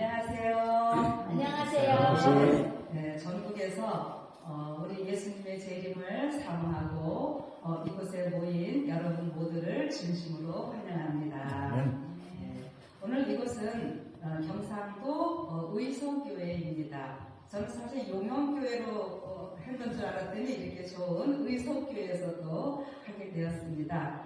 안녕하세요. 안녕하세요. 네, 전국에서 우리 예수님의 재림을 사모하고 이곳에 모인 여러분 모두를 진심으로 환영합니다. 네, 오늘 이곳은 경상도 의성교회입니다. 저는 사실 용영교회로 했던 줄 알았더니 이렇게 좋은 의성교회에서도 하게 되었습니다.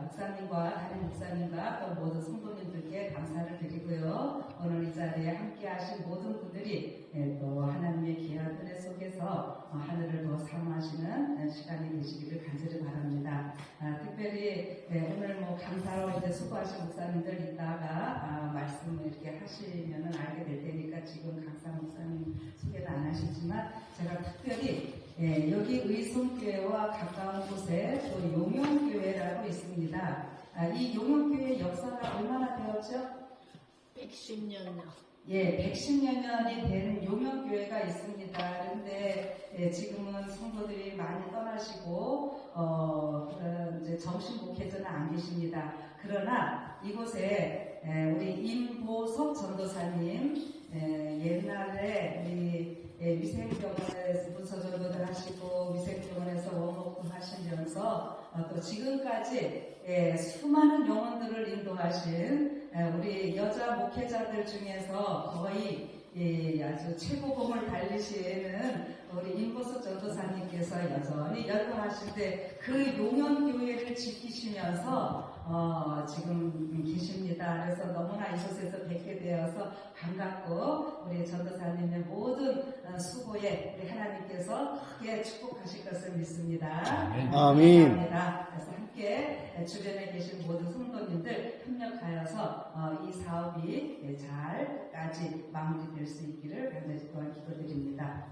목사님과 담임 목사님과 또 모든 성도님들께 감사를 드리고요. 오늘 이 자리에 함께하신 모든 분들이 또 하나님의 귀한 은혜 속에서 하늘을 더 사모하시는 시간이 되시기를 간절히 바랍니다. 특별히 오늘 감사로 이제 수고하신 목사님들 있다가 말씀을 이렇게 하시면은 알게 될 테니까 지금 강사 목사님 소개를 안 하시지만 제가 특별히 여기 의성교회와 가까운 곳에 또 용영교회라고 있습니다. 이 용영교회 역사가 얼마나 되었죠? 110년요. 예, 110여 년이 된 용영교회가 있습니다. 그런데 지금은 성도들이 많이 떠나시고 이제 정식 목회자는 안 계십니다. 그러나 이곳에 우리 임보석 전도사님 옛날에 우리 위생병원에서 부서전도를 하시고 위생병원에서 원목도 하시면서 또 지금까지 수많은 영혼들을 인도하신 우리 여자 목회자들 중에서 거의 아주 최고봉을 달리시는 우리 임보석 전도사님께서 여전히 열광하시는데 그 용영교회를 지키시면서 지금 계십니다. 그래서 너무나 이곳에서 뵙게 되어서 반갑고 우리 전도사님의 모든 수고에 우리 하나님께서 크게 축복하실 것을 믿습니다. 아멘. 감사합니다. 그래서 함께 주변에 계신 모든 성도님들 협력하여서 이 사업이 잘까지 마무리될 수 있기를 간절히 또한 기도드립니다.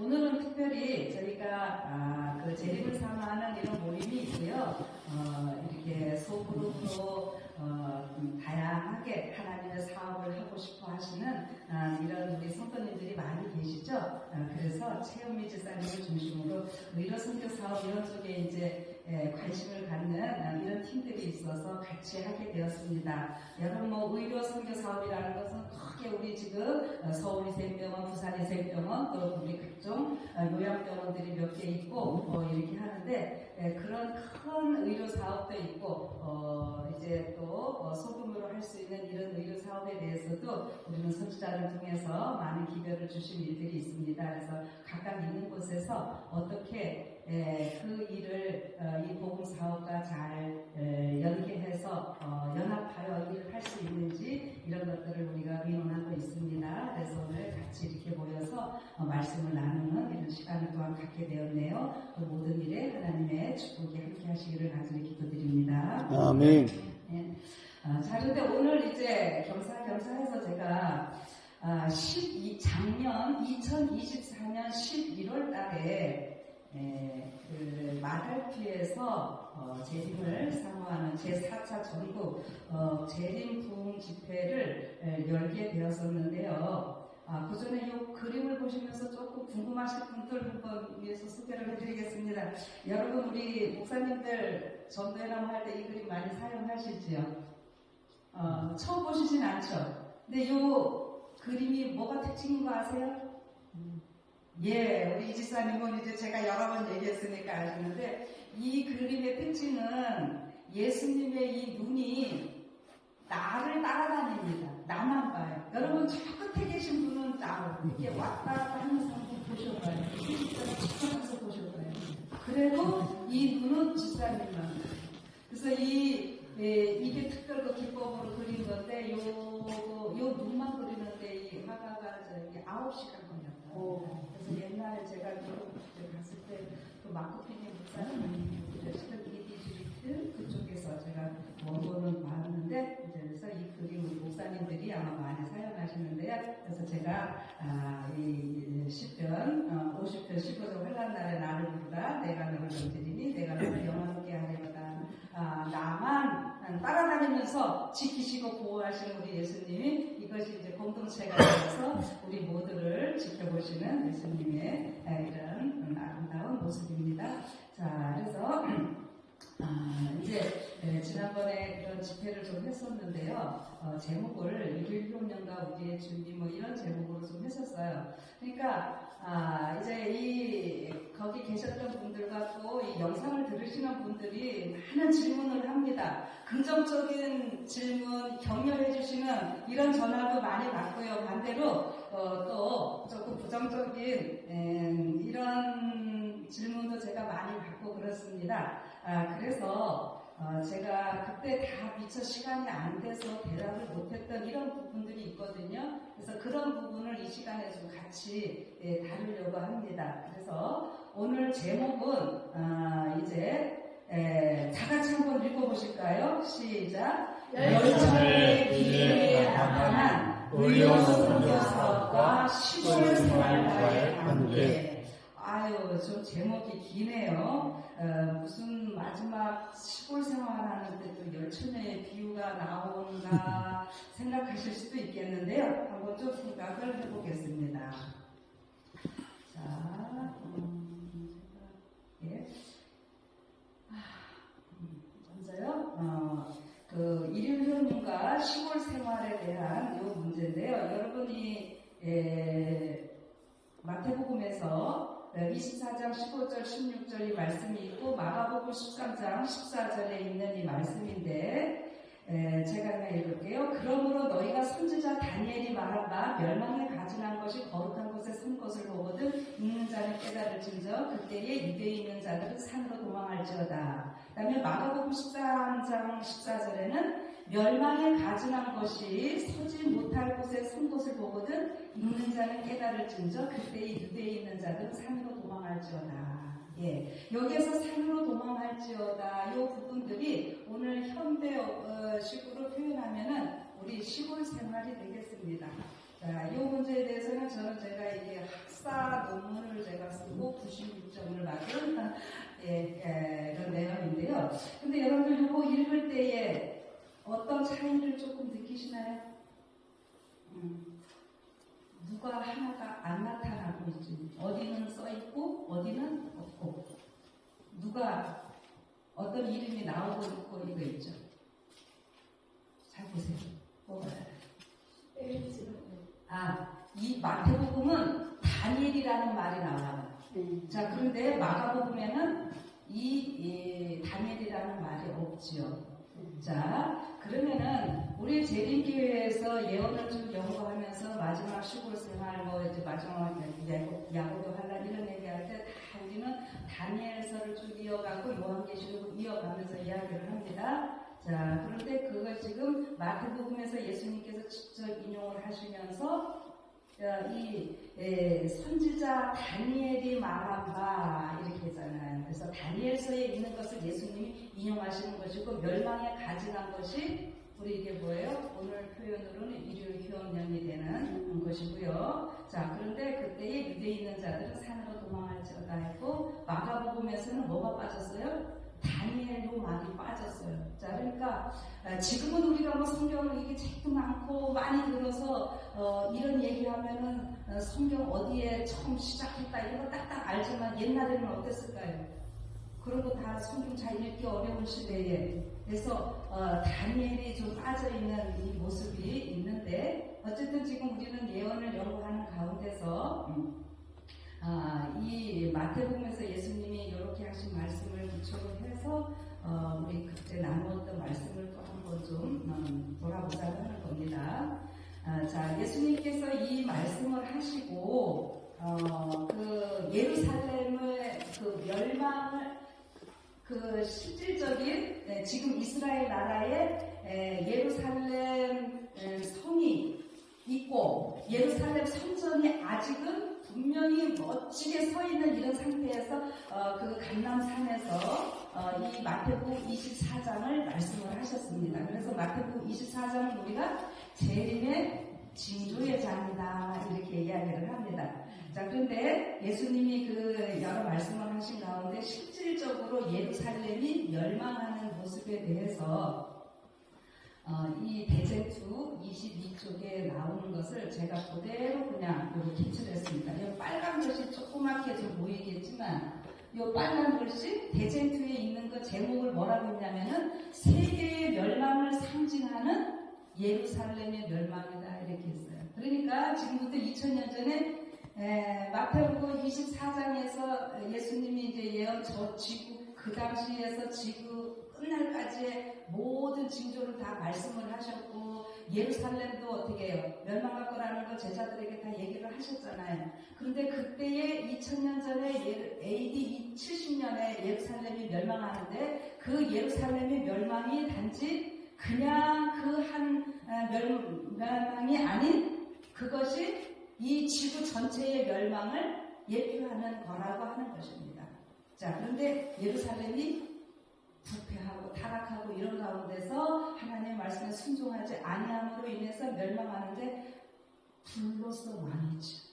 오늘은 특별히 저희가 그 재림을 사모하는 이런 모임이 있고요. 이렇게 소그룹으로 다양하게 하나님의 사업을 하고 싶어 하시는 이런 우리 성도님들이 많이 계시죠. 그래서 최은미 집사님을 중심으로 의료 선교 사업 이런 쪽에 이제 관심을 갖는 이런 팀들이 있어서 같이 하게 되었습니다. 여러분 의료 선교 사업이라는 것은 크게 우리 지금 서울위생병원, 부산위생병원 또 우리 각종 요양병원들이 몇 개 있고 이렇게 하는데 그런 큰 의료 사업도 있고 이제 또 소금으로 할 수 있는 이런 의료 사업에 대해서도 우리는 선지자를 통해서 많은 기별을 주신 일들이 있습니다. 그래서 각각 있는 곳에서 어떻게 그 일을 이 복음 사업과 잘 연계해서 연합하여 일을 할 수 있는지 이런 것들을 우리가 의논하고 있습니다. 그래서 오늘 같이 이렇게 모여서 말씀을 나누는 이런 시간을 또한 갖게 되었네요. 그 모든 일에 하나님의 축복이 함께 하시기를 간절히 기도드립니다. 아멘. 네. 자, 그런데 오늘 이제 겸사겸사해서 제가 작년 2024년 11월 달에 그 마달피에서 재림을 사모하는 제4차 전국 재림 부흥 집회를 열게 되었었는데요. 그 전에 이 그림을 보시면서 조금 궁금하신 분들 한번 위해서 소개를 해드리겠습니다. 여러분 우리 목사님들 전도회나 할 때 이 그림 많이 사용하시지요? 처음 보시진 않죠? 근데 이 그림이 뭐가 특징인 거 아세요? 예, 우리 이지사님은 이제 제가 여러 번 얘기했으니까 아시는데 이 그림의 특징은 예수님의 이 눈이 나를 따라다닙니다. 나만 봐요. 여러분 저 끝에 계신 분은 나를 이렇게 왔다 갔다 하면서 한번 보셔봐요. 집중해서 보셔봐요. 그래도 이 눈은 지사님만. 그래서 이게 특별히 기법으로 그린 건데 요 눈만 그리는데 이 화가가 저기 9시간 걸렸어요. 그래서 옛날에 제가 미국 갔을 때 그 마코피니 목사님 시간 이디지리트 그쪽에서 제가 원고는 봤는데 그래서 이 그림 목사님들이 아마 많이 사용하시는데요. 그래서 제가 이 10편 50편 15절 환난 날에 나를 부르라 내가 너를 건드리니 내가 너를 영원하게 하리로다. 나만 따라다니면서 지키시고 보호하시는 우리 예수님이 이것이 이제 공동체가 되어서 우리 모두를 지켜보시는 예수님의 이런 아름다운 모습입니다. 자, 그래서 이제 지난번에 그런 집회를 좀 했었는데요. 제목을 일일효명과 우리의 준비 뭐 이런 제목으로 좀 했었어요. 그러니까 이제 거기 계셨던 분들과 또 이 영상을 들으시는 분들이 많은 질문을 합니다. 긍정적인 질문, 격려해 주시는 이런 전화도 많이 받고요. 반대로 또 조금 부정적인 이런 질문도 제가 많이 받고 그렇습니다. 그래서 제가 그때 다 미처 시간이 안 돼서 대답을 못했던 이런 부분들이 있거든요. 그래서 그런 부분을 이 시간에 좀 같이 다루려고 합니다. 그래서 오늘 제목은 이제 다 같이 한번 읽어보실까요? 시작. 열처의 비밀에 나타난 의료 선교 사업과 시골 생활과의 관계. 아유, 좀 제목이 기네요. 무슨 마지막 시골 생활하는데 또 열처녀의 비유가 나오는가 생각하실 수도 있겠는데요. 한번 좀 생각을 해보겠습니다. 자, 예. 먼저요, 그 일일효능과 시골 생활에 대한 이 문제인데요. 여러분이 마태복음에서 24장 15절 16절이 말씀이 있고 마가복음 13장 14절에 있는 이 말씀인데 제가 하나 읽을게요. 그러므로 너희가 선지자 다니엘이 말한 바 멸망에 가증한 것이 거룩한 곳에 선 것을 보거든 읽는 자는 깨달을진저 그때에 유대에 있는 자들은 산으로 도망할지어다. 그 다음에 마가복음 13장 14절에는 멸망에 가증한 것이 서지 못할 곳에 선 것을 보거든 읽는 자는 깨달을진저 그때에 유대에 있는 자들은 산으로 도망할지어다. 예, 여기에서 산으로 도망할지어다 이 부분들이 오늘 현대식으로 표현하면은 우리 시골 생활이 되겠습니다. 자, 이 문제에 대해서는 제가 이게 학사 논문을 제가 쓰고 96점을 받은 이런 내용인데요. 근데 여러분들 이거 읽을 때에 어떤 차이를 조금 느끼시나요? 누가 하나가 안 나타나고 있지. 어디는 써있고 어디는 없고 누가 어떤 이름이 나오고 있고 이거 있죠. 잘 보세요. 이 마태복음은 다니엘이라는 말이 나와요. 자, 그런데 마가복음에는 이 다니엘이라는 말이 없지요. 자, 그러면은 우리 재림교회에서 예언을 좀 연구하면서 마지막 시골 생활 이제 마지막 야고보 환란 이런 얘기할 때 다 우리는 다니엘서를 쭉 이어가고 요한계시록을 이어가면서 이야기를 합니다. 자, 그런데 그걸 지금 마태복음에서 예수님께서 직접 인용을 하시면서 이 선지자 다니엘이 말한 바 이렇게 했잖아요. 그래서 다니엘서에 있는 것을 예수님이 인용하시는 것이고 멸망에 가증한 것이 우리 이게 뭐예요? 오늘 표현으로는 일요효명이 되는 것이고요. 자, 그런데 그때에 유대에 있는 자들은 산으로 도망할지어다 했고 마가복음에서는 뭐가 빠졌어요? 다니엘로 말이 빠졌어요. 자, 그러니까 지금은 우리가 뭐 성경을 이게 책도 많고 많이 들어서 이런 얘기하면은 성경 어디에 처음 시작했다 이런 거 딱딱 알지만 옛날에는 어땠을까요? 그런 거 다 성경 잘 읽기 어려운 시대에 그래서 다니엘이 좀 빠져있는 이 모습이 있는데 어쨌든 지금 우리는 예언을 연구하는 가운데서 이 마태복음에서 예수님이 이렇게 하신 말씀을 기초로 해서 우리 그때 나누었던 말씀을 또 한번 좀 돌아보자 하는 겁니다. 자, 예수님께서 이 말씀을 하시고 그 예루살렘의 그 멸망을 그 실질적인 지금 이스라엘 나라에 예루살렘 성이 있고 예루살렘 성전이 아직은 분명히 멋지게 서 있는 이런 상태에서 그 감람산에서 이 마태복음 24장을 말씀을 하셨습니다. 그래서 마태복음 24장은 우리가 재림의 징조의 장이다 이렇게 이야기를 합니다. 자, 그런데 예수님이 그 여러 말씀을 하신 가운데 실질적으로 예루살렘이 멸망하는 모습에 대해서 이 대제투 22쪽에 나오는 것을 제가 그대로 그냥 여기 캡처했습니다. 이 빨간 것이 조그맣게 좀 보이겠지만 요 빨간 글씨 대쟁투에 있는 그 제목을 뭐라고 했냐면은 세계의 멸망을 상징하는 예루살렘의 멸망이다 이렇게 했어요. 그러니까 지금부터 2000년 전에 마태복음 24장에서 예수님이 이제 예언 저 지구 그 당시에서 지구 끝날까지의 모든 징조를 다 말씀을 하셨고 예루살렘도 어떻게 해요? 멸망할 거라는 걸 제자들에게 다 얘기를 하셨잖아요. 그런데 그때에 2000년 전에 AD 70년에 예루살렘이 멸망하는데 그 예루살렘의 멸망이 단지 그냥 그 한 멸망이 아닌 그것이 이 지구 전체의 멸망을 예표하는 거라고 하는 것입니다. 자, 그런데 예루살렘이 부패하고 타락하고 이런 가운데서 하나님의 말씀에 순종하지 아니함으로 인해서 멸망하는데 불로서 왕이죠.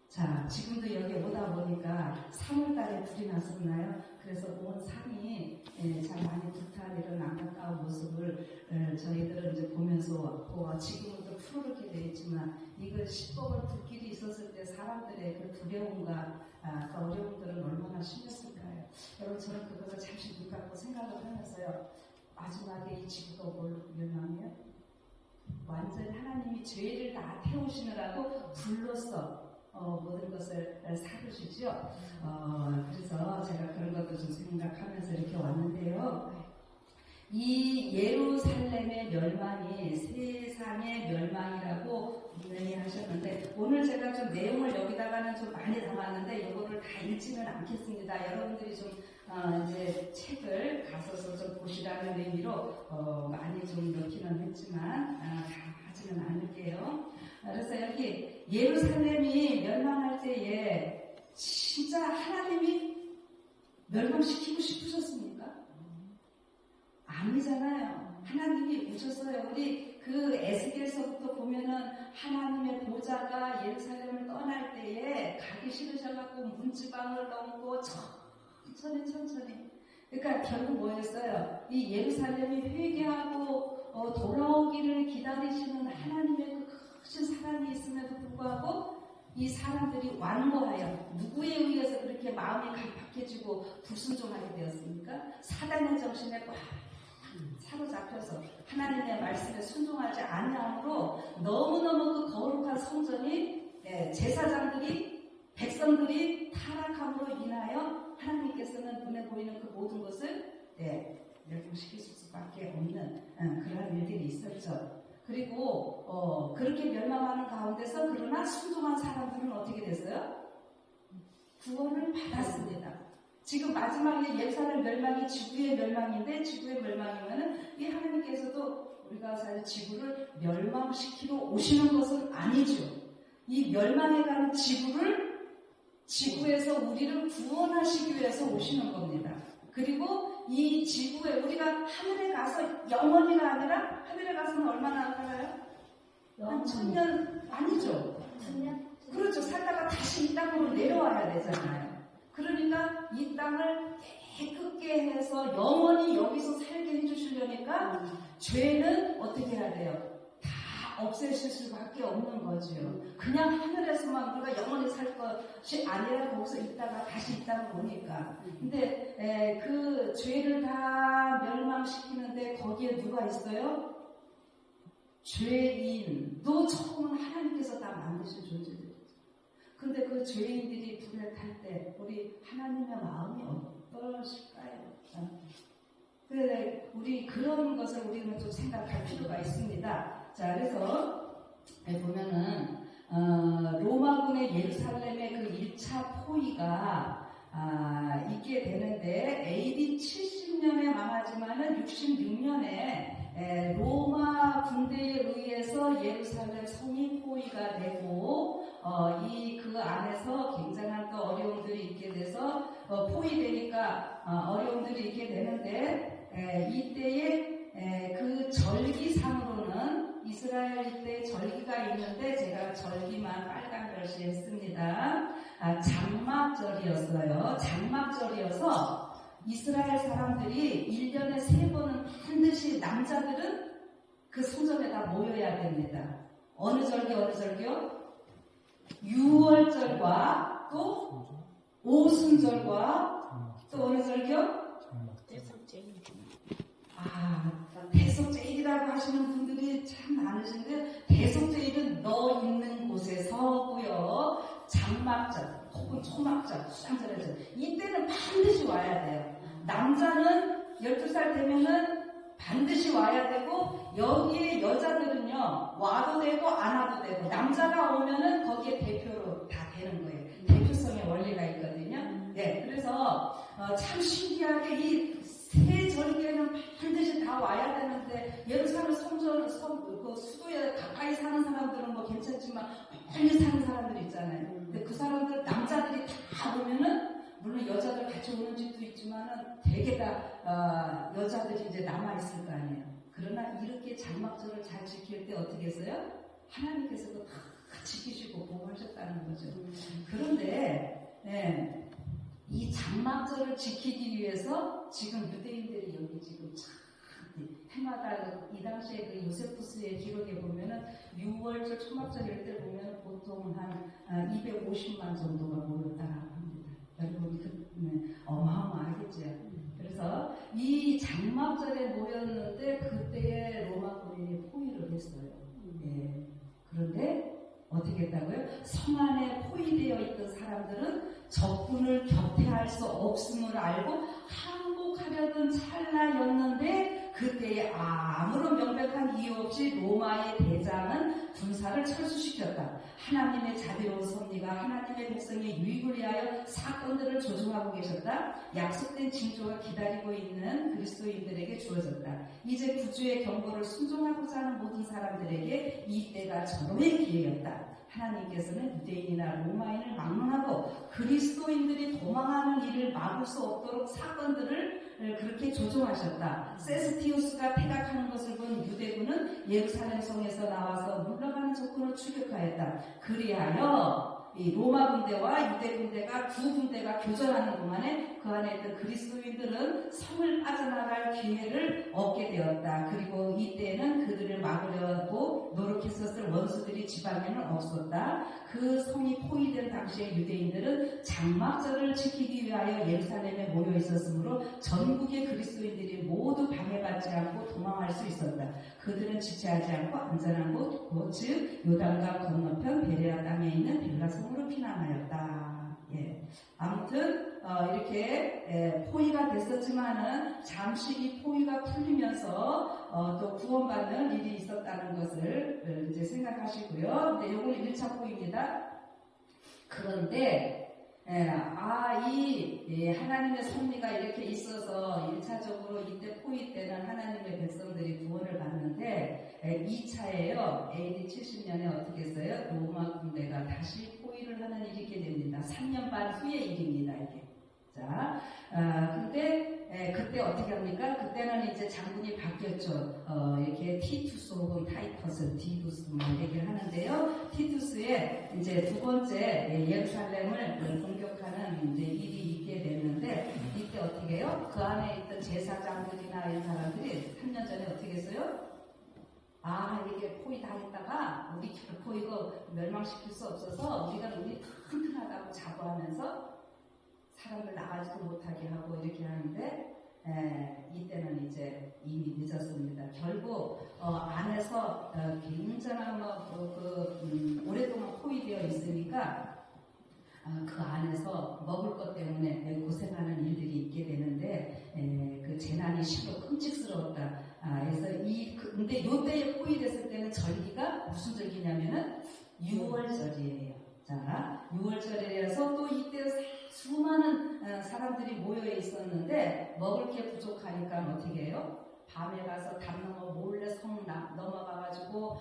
자, 지금도 여기 오다 보니까 3월달에 불이 났었나요? 그래서 온 산이 참 많이 불탄 이런 안타까운 모습을 저희들은 이제 보면서 왔고 지금은 또 푸르게 되어 있지만 이거 시법을 불길이 있었을 때 사람들의 그 두려움과 그 어려움들은 얼마나 심했을까요? 여러분 저는 그것을 잠시 눈 감고 생각을 하면서요. 마지막에 이 지구가 뭘 멸망해요? 완전히 하나님이 죄를 다 태우시느라고 불로써 모든 것을 사르시죠. 그래서 제가 그런 것도 좀 생각하면서 이렇게 왔는데요. 이 예루살렘의 멸망이 세상의 멸망이라고 분명히 하셨는데 오늘 제가 좀 내용을 여기다가는 좀 많이 담았는데 이거를 다 읽지는 않겠습니다. 여러분들이 좀 이제 책을 가서서 좀 보시라는 의미로 많이 좀 넣기는 했지만 다 하지는 않을게요. 그래서 여기 예루살렘이 멸망할 때에 진짜 하나님이 멸망시키고 싶으셨습니까? 아니잖아요. 하나님이 오셨어요. 우리 그 에스겔서부터 보면은 하나님의 보좌가 예루살렘을 떠날 때에 가기 싫으셔갖고 문지방을 넘고 천천히. 그러니까 결국 뭐였어요? 이 예루살렘이 회개하고 돌아오기를 기다리시는 하나님의 그 크신 사랑이 있음에도 불구하고 이 사람들이 완고하여 누구에 의해서 그렇게 마음이 강팍해지고 불순종하게 되었습니까? 사단의 정신에 꽉 사로잡혀서 하나님의 말씀에 순종하지 아니함으로 너무너무 그 거룩한 성전이 제사장들이 백성들이 타락함으로 인하여 하나님께서는 눈에 보이는 그 모든 것을 멸망시킬 수밖에 없는 그러한 일들이 있었죠. 그리고 그렇게 멸망하는 가운데서 그러나 순종한 사람들은 어떻게 됐어요? 구원을 받았습니다. 지금 마지막에 예루살렘 멸망이 지구의 멸망인데 지구의 멸망이면은 이 하나님께서도 우리가 사실 지구를 멸망시키러 오시는 것은 아니죠. 이 멸망해가는 지구에서 우리를 구원하시기 위해서 오시는 겁니다. 그리고 이 지구에 우리가 하늘에 가서 영원히가 아니라 하늘에 가서는 얼마나 살아요? 한 1000년 아니죠. 1000년? 그렇죠. 살다가 다시 이 땅으로 내려와야 되잖아요. 그러니까 이 땅을 깨끗게 해서 영원히 여기서 살게 해주시려니까 죄는 어떻게 해야 돼요? 다 없애실 수밖에 없는 거죠. 그냥 하늘에서만 우리가 영원히 살 것이 아니라 거기서 있다가 다시 이 땅으로 오니까. 근데 그 죄를 다 멸망시키는데 거기에 누가 있어요? 죄인도 처음은 하나님께서 다 만드신 존재들. 근데 그 죄인들이 불에 탈 때 우리 하나님의 마음이 어떠실까요? 그래서 우리 그런 것을 우리는 좀 생각할 필요가 있습니다. 자, 그래서 보면은 로마군의 예루살렘의 그 1차 포위가 있게 되는데 AD 70년에 망하지만은 66년에 로마 군대에 의해서 예루살렘 성이 포위가 되고 그 안에서 굉장한 또 어려움들이 있게 돼서 포위되니까 어려움들이 있게 되는데 이때에 그 절기상으로는 이스라엘 이때 절기가 있는데 제가 절기만 빨간 글씨에 했습니다. 장막절이었어요. 장막절이어서 이스라엘 사람들이 1년에 3번은 반드시 남자들은 그 성전에 다 모여야 됩니다. 어느 절기요? 6월절과 또 오순절과 또 어느 절기요? 대성제일. 대속제일이라고 하시는 분들이 참 많으신데, 대속제일은 너 있는 곳에 서고요. 장막절 혹은 초막절, 수장절에서 이때는 반드시 와야 돼요. 남자는 12살 되면은 반드시 와야 되고, 여기에 여자들은요 와도 되고 안 와도 되고, 남자가 오면은 거기에 대표로 다 되는 거예요. 대표성의 원리가 있거든요. 네, 그래서 참 신기하게 이 세 절기에는 반드시 다 와야 되는데, 예루살렘 그 수도에 가까이 사는 사람들은 뭐 괜찮지만 멀리 사는 사람들 있잖아요. 근데 그 사람들 남자들이 다 오면은, 물론 여자들 같이 오는 집도 있지만은 대개 다 여자들이 이제 남아 있을 거 아니에요. 그러나 이렇게 장막절을 잘 지킬 때 어떻게 했어요? 하나님께서도 다 지키시고 보호하셨다는 거죠. 그런데 이 장막절을 지키기 위해서 지금 유대인들이 여기 지금 참 해마다 이 당시에 그 요세푸스의 기록에 보면은 6월절 초막절일 때 보면 보통 한 250만 정도가 모였다고 합니다. 여러분 어마어마하겠죠. 그래서 이 장막절에 모였는데 그때에 로마 군인이 포위를 했어요. 그런데 어떻게 했다고요? 성 안에 포위되어 있던 사람들은 적군을 격퇴할 수 없음을 알고 항복하려던 찰나였는데, 그때에 아무런 명백한 이유 없이 로마의 대장은 군사를 철수시켰다. 하나님의 자비로운 섭리가 하나님의 백성의 유익을 위하여 사건들을 조종하고 계셨다. 약속된 징조가 기다리고 있는 그리스도인들에게 주어졌다. 이제 구주의 경고를 순종하고자 하는 모든 사람들에게 이 때가 절호의 기회였다. 하나님께서는 유대인이나 로마인을 막론하고 그리스도인들이 도망하는 일을 막을 수 없도록 사건들을 그렇게 조종하셨다. 세스티우스가 퇴각하는 것을 본 유대군은 예루살렘 성에서 나와서 물러가는 적군을 추격하였다. 그리하여 이 로마 군대와 유대 군대가 두 군대가 교전하는 동안에 그 안에 있던 그리스도인들은 성을 빠져나갈 기회를 얻게 되었다. 그리고 이때에는 그들을 막으려고 노력했었을 원수들이 지방에는 없었다. 그 성이 포위된 당시에 유대인들은 장막절을 지키기 위하여 예루살렘에 모여 있었으므로 전국의 그리스도인들이 모두 방해받지 않고 도망할 수 있었다. 그들은 지체하지 않고 안전한 곳, 즉 요단강 건너편 베레아 땅에 있는 벨라성으로 피난하였다. 아무튼 이렇게 포위가 됐었지만은 잠시 이 포위가 풀리면서 또 구원받는 일이 있었다는 것을 이제 생각하시고요. 근데 이건 1차 포위입니다. 그런데 하나님의 섭리가 이렇게 있어서 1차적으로 이때 포위 때는 하나님의 백성들이 구원을 받는데, 2차에요. AD 70년에 어떻게 했어요? 로마 군대가 다시 포위를 하는 일이 있게 됩니다. 3년 반 후의 일입니다, 이게. 자, 근데 그때 어떻게 합니까? 그때는 이제 장군이 바뀌었죠. 이렇게 티투스 혹은 타이터스, 디두스 뭐 얘기를 하는데요. 티투스의 이제 두 번째 예루살렘을 공격하는 이제 일이 있게 됐는데, 이때 어떻게 해요? 그 안에 있던 제사장들이나 이런 사람들이 3년 전에 어떻게 했어요? 이게 포위 다 했다가 우리 결코 이거 멸망시킬 수 없어서 우리 튼튼하다고 자부하면서 사람들 나가지도 못하게 하고 이렇게 하는데, 이때는 이제 이미 늦었습니다. 결국 안에서 굉장한 오랫동안 포위되어 있으니까 그 안에서 먹을 것 때문에 고생하는 일들이 있게 되는데, 그 재난이 심도 끔찍스러웠다. 그래서 근데 요때에 포위됐을 때는 절기가 무슨 절기냐면은 6월절이에요. 자, 6월절이라서 또 이때 수많은 사람들이 모여 있었는데 먹을 게 부족하니까 어떻게 해요? 밤에 가서 담 넘어 몰래 성 넘어가가지고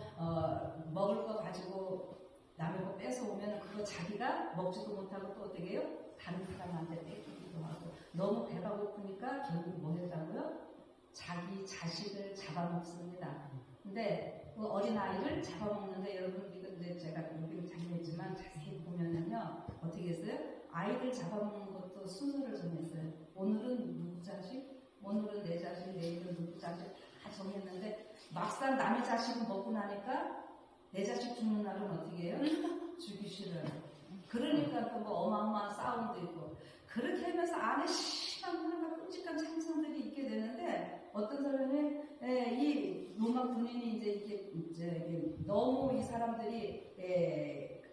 먹을 거 가지고 남의 거 뺏어오면 그거 자기가 먹지도 못하고 또 어떻게 해요? 다른 사람한테 뺏기기도 하고, 너무 배가 고프니까 결국 뭐 했다고요? 자기 자식을 잡아먹습니다. 근데 그 어린아이를 잡아먹는데, 여러분 이거 제가 여기는 잘했지만 자세히 보면은요 어떻게 했어요? 아이들 잡아먹는 것도 순서를 정했어요. 오늘은 누구 자식, 오늘은 내 자식, 내일은 누구 자식 다 정했는데, 막상 남의 자식을 먹고 나니까 내 자식 죽는 날은 어떻게 해요? 주기 싫어요. 그러니까 또 뭐 어마어마한 싸움도 있고, 그렇게 하면서 안에 희한한 끔찍한 찬성들이 있게 되는데 어떤 사람은 이 로마 군인이 이제 너무 이 사람들이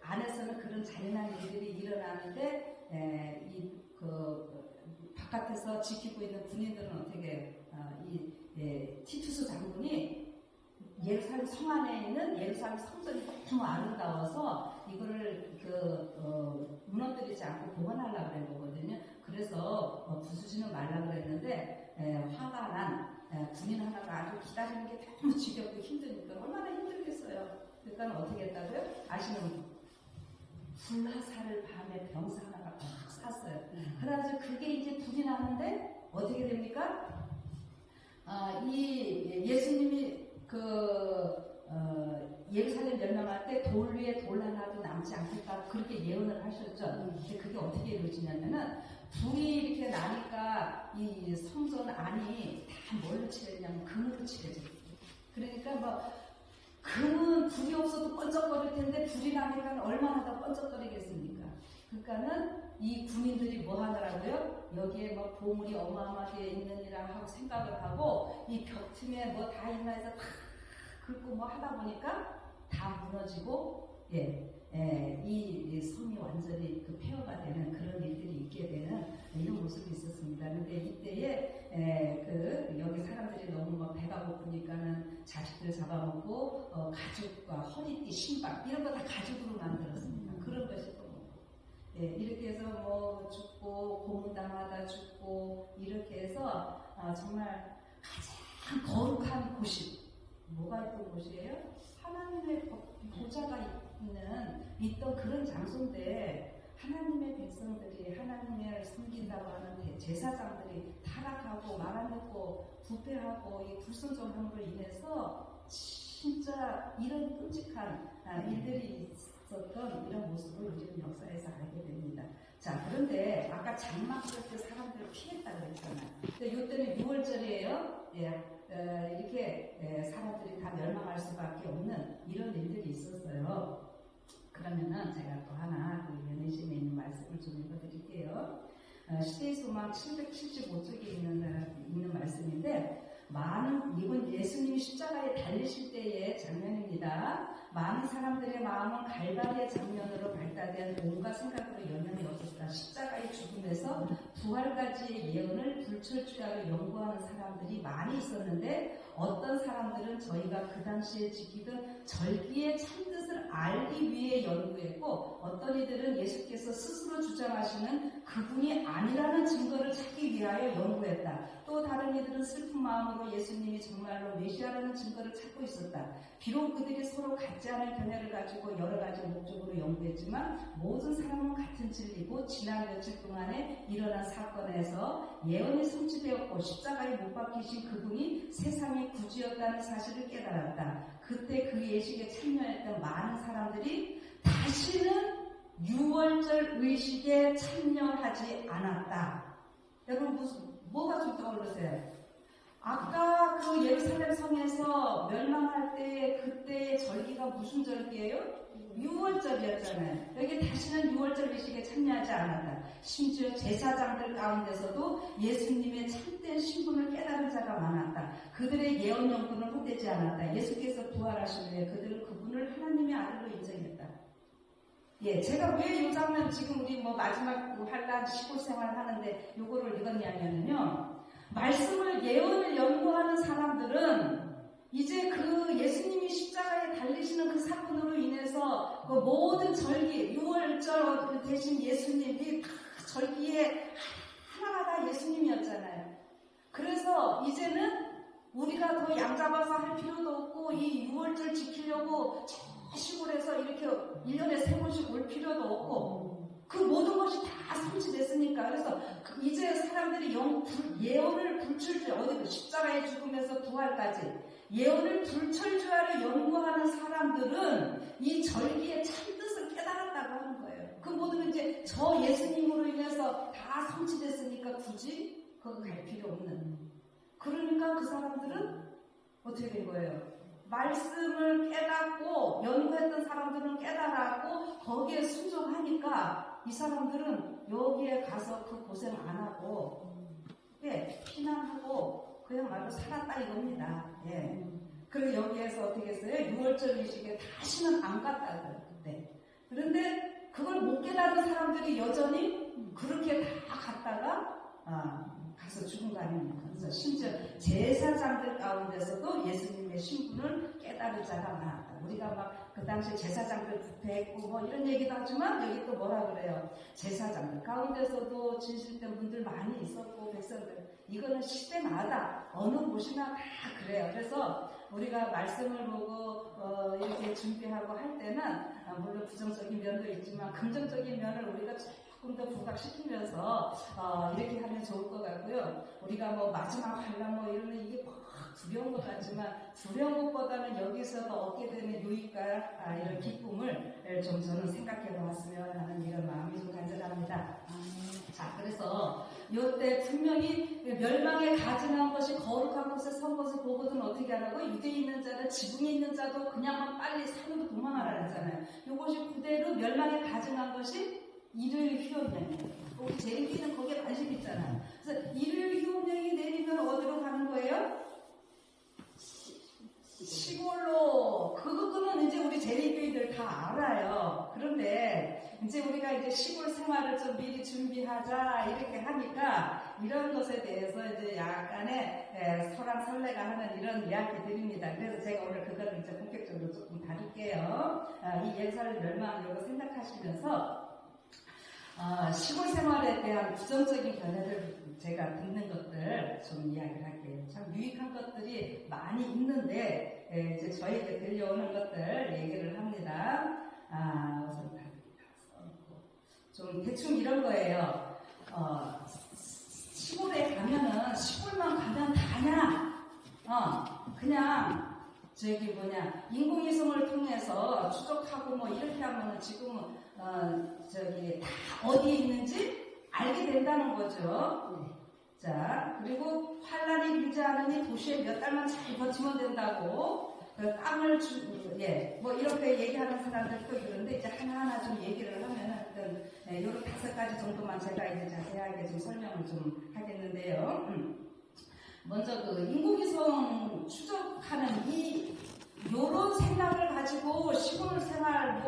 안에서는 그런 잔인한 일들이 일어나는데 바깥에서 지키고 있는 군인들은 어떻게 티투스 장군이 예루살렘 성 안에 있는 예루살렘 성전이 너무 아름다워서 이거를 무너뜨리지 않고 보관하려고 그런 거거든요. 그래서 부수지는 말라고 그랬는데 화가 난 군인 하나가 아주 기다리는 게 너무 지겹고 힘드니까 얼마나 힘들겠어요. 그러니까 어떻게 했다고요? 아시는 분? 불화살을 밤에 병사 하나가 팍 쐈어요. 그래가지고 그게 이제 불이 나는데 어떻게 됩니까? 이 예수님이 예루살렘 멸망할 때 돌 위에 돌 하나도 남지 않겠다 그렇게 예언을 하셨죠. 근데 그게 어떻게 이루어지냐면은 불이 이렇게 나니까 이 성전 안이 다 뭘로 칠했냐면 금으로 칠해져요. 그러니까 뭐 금은 불이 없어도 번쩍거릴 텐데 불이 나니까 얼마나 더 번쩍거리겠습니까? 그러니까는 이 군인들이 뭐 하더라고요? 여기에 뭐 보물이 어마어마하게 있느니라 하고 생각을 하고 이 벽 틈에 뭐 다 있나 해서 다 긁고 뭐 하다 보니까 다 무너지고 이 성이 완전히 폐허가 되는 그런 일들이 있게 되는 이런 모습이 있었습니다. 근데 이때에 여기 사람들이 너무 막 배가 고프니까는 자식들 잡아먹고 가죽과 허리띠, 신발 이런 거 다 가죽으로 만들었습니다. 그런 것이 또 이렇게 해서 뭐 죽고 고문당하다 죽고 이렇게 해서 정말 가장 거룩한 곳이 뭐가 있던 곳이에요? 하나님의 보좌가 있던 그런 장소인데 하나님의 백성들이 하나님을 섬긴다고 하는 제사장들이 타락하고 말 안 듣고 부패하고 이 불순종함으로 인해서 진짜 이런 끔찍한 일들이 있었던 이런 모습을 우리는 역사에서 알게 됩니다. 자, 그런데 아까 장막할 때 사람들을 피했다고 했잖아요. 근데 이때는 6월절이에요. 이렇게 사람들이 다 멸망할 수밖에 없는 이런 일들이 있었어요. 그러면은 제가 또 하나 연애심에 있는 말씀을 좀 읽어드릴게요. 시대의 소망 775쪽에 있는 말씀인데 이건 예수님이 십자가에 달리실 때의 장면입니다. 많은 사람들의 마음은 갈바리의 장면으로 발달된 온갖 생각으로 연연해 없었다. 십자가의 죽음에서 부활까지의 예언을 불철주야로 연구하는 사람들이 많이 있었는데 어떤 사람들은 저희가 그 당시에 지키던 절기의 참뜻을 알기 위해 연구했고 어떤 이들은 예수께서 스스로 주장하시는 그분이 아니라는 증거를 찾기 위하여 연구했다. 또 다른 이들은 슬픈 마음으로 예수님이 정말로 메시아라는 증거를 찾고 있었다. 비록 그들이 서로 같지 않은 견해를 가지고 여러 가지 목적으로 연구했지만 모든 사람은 같은 진리고 지난 며칠 동안에 일어난 사건에서 예언이 성취되었고 십자가에 못 박히신 그분이 세상의 구주였다는 사실을 깨달았다. 그때 그 예식에 참여했던 많은 사람들이 다시는 6월절 의식에 참여하지 않았다. 여러분 뭐가 좀 떠오르세요? 아까 그 예루살렘 성에서 멸망할 때 그때의 절기가 무슨 절기예요? 6월절이었잖아요. 여기 다시는 6월절 의식에 참여하지 않았다. 심지어 제사장들 가운데서도 예수님의 참된 신분을 깨달은 자가 많았다. 그들의 예언 연구는 헛되지 않았다. 예수께서 부활하신 후에 그들은 그분을 하나님의 아들로 인정했다. 제가 왜 이 장면 지금 우리 마지막 한란 시골 생활 하는데 요거를 읽었냐면요. 말씀을 예언을 연구하는 사람들은 이제 그 예수님이 십자가에 달리시는 그 사건으로 인해서 그 모든 절기 6월절 대신 예수님이 다 절기에 하나하나 예수님이었잖아요. 그래서 이제는 우리가 더 양 잡아서 할 필요도 없고 이 6월절 지키려고 시골에서 이렇게 1년에 3번씩 올 필요도 없고 그 모든 것이 다 성취됐으니까 그래서 이제 사람들이 예언을 불철주야 십자가의 죽음에서 부활까지 예언을 불철주야로 연구하는 사람들은 이 절기의 참뜻을 깨달았다고 하는 거예요. 그 모든 이제 저 예수님으로 인해서 다 성취됐으니까 굳이 거기 갈 필요 없는. 그러니까 그 사람들은 어떻게 된 거예요? 말씀을 깨닫고 연구했던 사람들은 깨달았고 거기에 순종하니까 이 사람들은 여기에 가서 그 고생 안 하고 예, 피난하고 그야말로 살았다 이겁니다. 예. 그리고 여기에서 어떻게 했어요? 6월절 의식에 다시는 안 갔다고요. 그때. 그런데 그걸 못 깨달은 사람들이 여전히 그렇게 다 갔다가 가서 죽은 거 아닙니까? 그래서 심지어 제사장들 가운데서도 예수님의 신분을 깨달은 자가 많았다. 우리가 막 그 당시 제사장들 부패했고 뭐 이런 얘기도 하지만 여기 또 뭐라 그래요? 제사장들 가운데서도 진실된 분들 많이 있었고 백성들 이거는 시대마다 어느 곳이나 다 그래요. 그래서 우리가 말씀을 보고 이렇게 준비하고 할 때는 물론 부정적인 면도 있지만 긍정적인 면을 우리가 조금 더 부각시키면서 이렇게 하면 좋을 것 같고요. 우리가 뭐 마지막 환란 뭐 이러면 이게 막 두려운 것 같지만 두려운 것보다는 여기서 더 얻게 되는 유익과 이런 기쁨을 좀 저는 생각해 보았으면 하는 이런 마음이 좀 간절합니다. 자, 그래서 이때 분명히 멸망에 가증한 것이 거룩한 곳에 선 것을 보거든 어떻게 하라고? 유대에 있는 자는 지붕에 있는 자도 그냥 빨리 산으로 도망하라 했잖아요. 이것이 그대로 멸망에 가증한 것이 일요일 휴업령이에요. 우리 재림기는 거기에 관심 있잖아요. 그래서 일요일 휴업령이 내리면 어디로 가는 거예요? 시골로. 그거는 이제 우리 재림교인들 다 알아요. 그런데 이제 우리가 이제 시골 생활을 좀 미리 준비하자 이렇게 하니까 이런 것에 대해서 이제 약간의 설왕설래가 하는 이런 이야기들입니다. 그래서 제가 오늘 그거를 이제 본격적으로 조금 다룰게요. 이 예루살렘 멸망을 생각하시면서 시골 생활에 대한 부정적인 견해들 제가 듣는 것들 좀 이야기를 할게요. 참 유익한 것들이 많이 있는데 이제 저에게 들려오는 것들 얘기를 합니다. 우선 좀 대충 이런 거예요. 시골에 가면은 시골만 가면 다냐? 그냥 인공위성을 통해서 추적하고 뭐 이렇게 하면은 지금은 다 어디에 있는지 알게 된다는 거죠. 자, 그리고 환란이 길지 않으니 도시에 몇 달만 잘 버티면 된다고 땅을 뭐 이렇게 얘기하는 사람들도 있는데 이제 하나하나 좀 얘기를 하면은 요런 5가지 정도만 제가 이제 자세하게 좀 설명을 좀 하겠는데요. 먼저 그 인공위성 추적하는 요런 생각을 가지고 시골 생활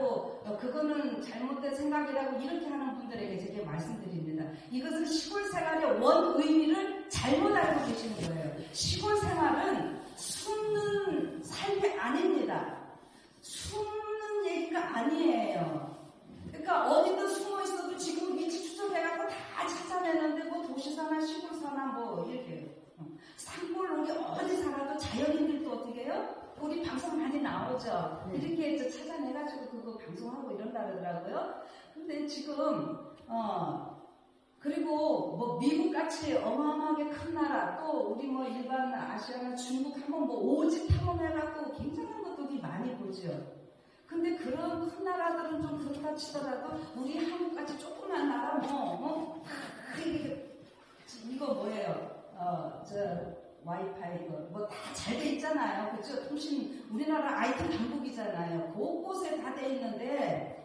그거는 잘못된 생각이라고 이렇게 하는 분들에게 제가 말씀드립니다. 이것은 시골 생활의 원 의미를 잘못 알고 계시는 거예요. 시골 생활은 숨는 삶이 아닙니다. 숨는 얘기가 아니에요. 그러니까 어디든 숨어 있어도 지금 위치 추적해갖고 다 찾아내는데 뭐 도시 사나 시골 사나 뭐 이렇게 산골 우리 어디 살아도 자연인들도 어떻게 해요? 우리 방송 많이 나오죠. 이렇게 찾아내가지고 그거 방송하고 이런다 그러더라고요. 근데 지금 그리고 뭐 미국같이 어마어마하게 큰 나라 또 우리 뭐 일반 아시아나 중국 한번 뭐 오직 탐험해갖고 굉장한 것들이 많이 보죠. 근데 그런 큰 나라들은 좀 그렇다 치더라도 우리 한국같이 조그만 나라 이거 뭐예요? 와이파이 뭐 다 잘 돼 있잖아요. 그죠? 통신 우리나라 IT 강국이잖아요. 곳곳에 다 돼 있는데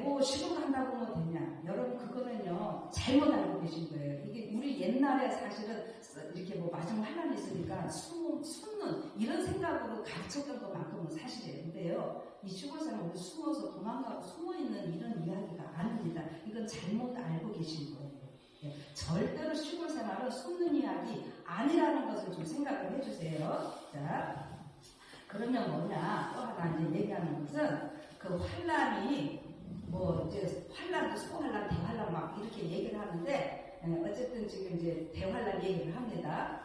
뭐 시골 간다고 뭐 되냐? 여러분 그거는요 잘못 알고 계신 거예요. 이게 우리 옛날에 사실은 이렇게 뭐 마지막 하나님 있으니까 숨는 이런 생각으로 가르쳤던 것만큼은 사실이에요. 근데요 이 시골 사람 우리 숨어서 도망가고 숨어 있는 이런 이야기가 아닙니다. 이건 잘못 알고 계신 거예요. 절대로 시골 생활은 숨는 이야기 아니라는 것을 좀 생각을 해주세요. 자, 그러면 뭐냐? 또 하나 이제 얘기하는 것은 그 환란이 뭐 이제 환란도 소환란, 대환란 막 이렇게 얘기를 하는데 어쨌든 지금 이제 대환란 얘기를 합니다.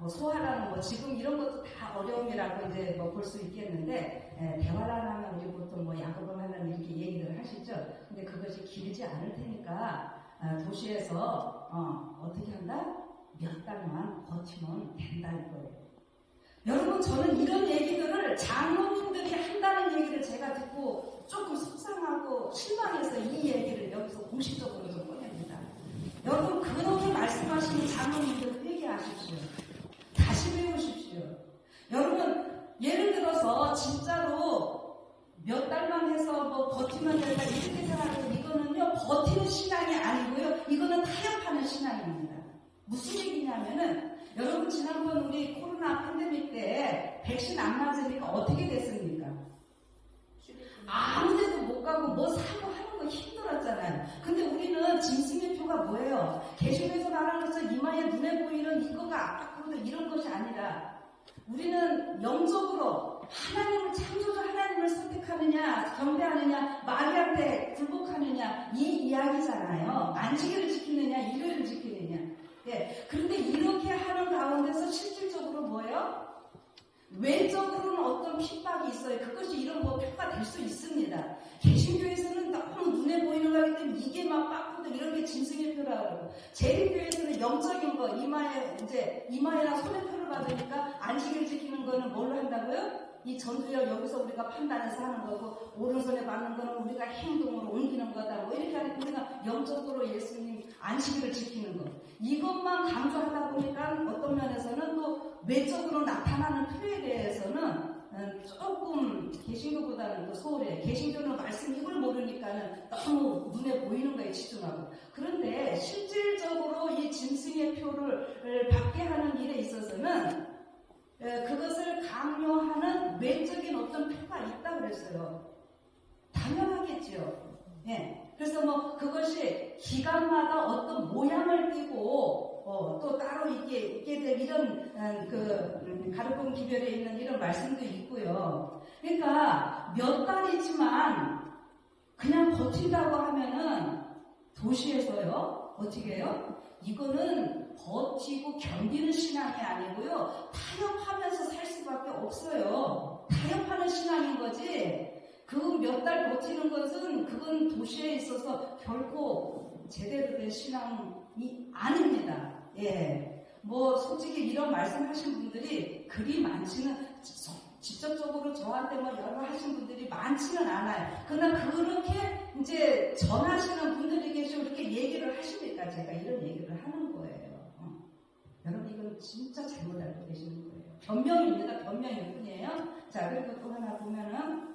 뭐 소환란은 뭐 지금 이런 것도 다 어려움이라고 이제 뭐 볼 수 있겠는데 대환란 하면 우리 보통 뭐 야곱을 환란 이렇게 얘기를 하시죠. 근데 그것이 길지 않을 테니까. 도시에서 어떻게 한다? 몇 달만 버티면 된다 이거예요. 여러분 저는 이런 얘기들을 장로님들이 한다는 얘기를 제가 듣고 조금 속상하고 실망해서 이 얘기를 여기서 공식적으로 좀 꺼냅니다. 여러분 그렇게 말씀하시는 장로님들 회개하십시오. 다시 배우십시오. 여러분 예를 들어서 진짜로 몇 달만 해서 뭐 버티면 된다 이렇게 생각하고 이거는요 버티는 신앙이 아니고요 이거는 타협하는 신앙입니다. 무슨 얘기냐면은 여러분 지난번 우리 코로나 팬데믹 때 백신 안 맞으니까 어떻게 됐습니까? 아무 데도 못 가고 뭐 사고 하는 거 힘들었잖아요. 근데 우리는 짐승의 표가 뭐예요? 계속해서 말하는 것은 이마에 눈에 보이는 이거가 압박하고 이런 것이 아니라 우리는 영적으로 하나님을 창조주 하나님을 선택하느냐 경배하느냐 마귀한테 굴복하느냐 이 이야기잖아요. 안식일을 지키느냐 일요일을 지키느냐. 예. 그런데 이렇게 하는 가운데서 실질적으로 뭐예요? 외적으로는 어떤 핍박이 있어요. 그것이 이런 뭐 표가 될 수 있습니다. 개신교에서는 너무 눈에 보이는 거기 때문에 이게 막 빡고도 이런 게 짐승의 표라고 그러고 재림교에서는 영적인 거 이마에나 손에 표를 받으니까 안식일 지키는 거는 뭘로 한다고요? 이 전두열 여기서 우리가 판단해서 하는 거고 오른손에 받는 거는 우리가 행동으로 옮기는 거다. 뭐 이렇게 하니까 우리가 영적으로 예수님 안식일을 지키는 거 이것만 강조하다 보니까 어떤 면에서는 또 외적으로 나타나는 표에 대해서는 조금 개신교보다는 더 소홀해. 개신교는 말씀 이걸 모르니까는 너무 눈에 보이는 거에 집중하고. 그런데 실질적으로 이 짐승의 표를 받게 하는 일에 있어서는 그것을 강요하는 외적인 어떤 표가 있다고 그랬어요. 당연하겠죠. 예. 그래서 뭐 그것이 기간마다 어떤 모양을 띠고 또 따로 있게 될 이런 가르침 기별에 있는 이런 말씀도 있고요. 그러니까 몇 달이지만 그냥 버틴다고 하면은 도시에서요 어떻게 해요? 이거는 버티고 견디는 신앙이 아니고요. 타협하면서 살 수밖에 없어요. 타협하는 신앙인 거지. 그 몇 달 버티는 것은 그건 도시에 있어서 결코 제대로 된 신앙이 아닙니다. 예. 뭐 솔직히 이런 말씀하신 분들이 그리 많지는 직접적으로 저한테 뭐 여러 하신 분들이 많지는 않아요. 그러나 그렇게 이제 전하시는 분들이 계시고 그렇게 얘기를 하시니까 제가 이런 얘기를 하는 거예요. 여러분 이건 진짜 잘못 알고 계시는 거예요. 변명입니다. 변명일 뿐이에요. 자 그리고 또 하나 보면은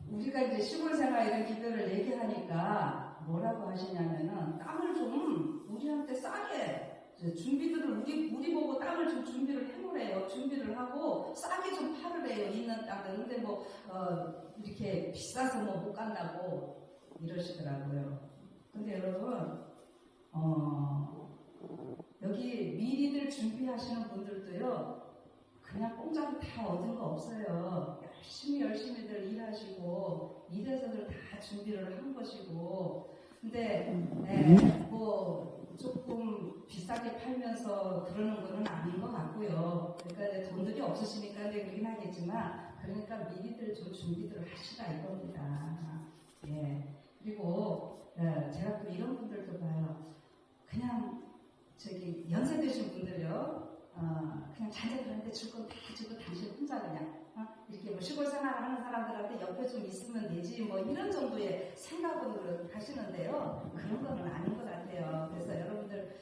우리가 이제 시골 생활 이런 기도를 얘기하니까 뭐라고 하시냐면은 땅을 좀 우리한테 싸게 준비들을 우리 보고 땅을 좀 준비를 해보래요. 준비를 하고 싸게 좀 팔으래요. 있는 땅들. 근데 뭐 이렇게 비싸서 뭐 못 간다고 이러시더라고요. 근데 여러분 여기 미리들 준비하시는 분들도요. 그냥 공짜로 다 얻은 거 없어요. 열심히들 일하시고 일해서들 다 준비를 한 것이고 근데 뭐 조금 비싸게 팔면서 그러는 거는 아닌 것 같고요. 그러니까 돈들이 없으시니까 그러긴 하겠지만 그러니까 미리들 좀 준비들을 하시라 이겁니다. 예. 그리고 제가 또 이런 분들도 봐요. 그냥 연세 드신 분들요. 그냥 자녀들한테 줄 건 다 주고 당신 혼자 그냥 이렇게 뭐 시골 생활을 하는 사람들한테 옆에 좀 있으면 되지 뭐 이런 정도의 생각으로 하시는데요. 그런 거는 아닌 것 같아요. 그래서 여러분들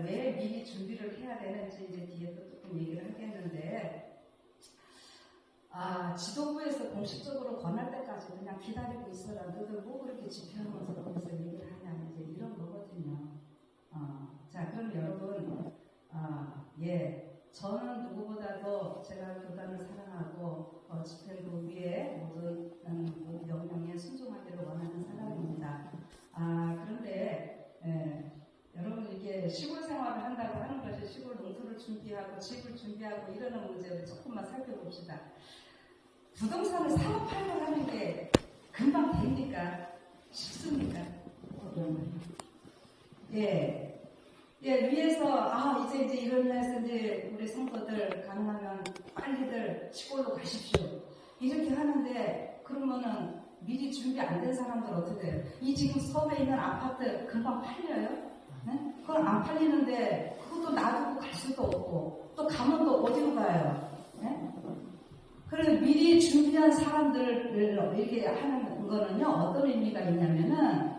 왜 미리 준비를 해야 되는지 이제 뒤에 또 조금 얘기를 하겠는데 지도부에서 공식적으로 권할 때까지 그냥 기다리고 있어라. 너들 뭐 그렇게 집회하면서 거기서 얘기를 하냐 이제 이런 거거든요. 자 그럼 여러분 저는 누구보다도 제가 교단을 사랑하고 집행부 위에 모든 명령에 순종하기를 원하는 사람입니다. 그런데 여러분 이게 시골 생활을 한다고 하는 것이 시골 농토를 준비하고 집을 준비하고 이러는 문제를 조금만 살펴봅시다. 부동산을 사업하려고 하는 게 금방 됩니까? 쉽습니까? 위에서 이제 이런 해서 이제 우리 성도들 가능하면 빨리들 시골로 가십시오. 이렇게 하는데 그러면은 미리 준비 안 된 사람들 어떻게 돼요? 이 지금 서울에 있는 아파트 금방 팔려요? 네? 그건 안 팔리는데 그것도 놔두고 갈 수도 없고 또 가면 또 어디로 가요? 네? 그래서 미리 준비한 사람들을 이렇게 하는 거는요 어떤 의미가 있냐면은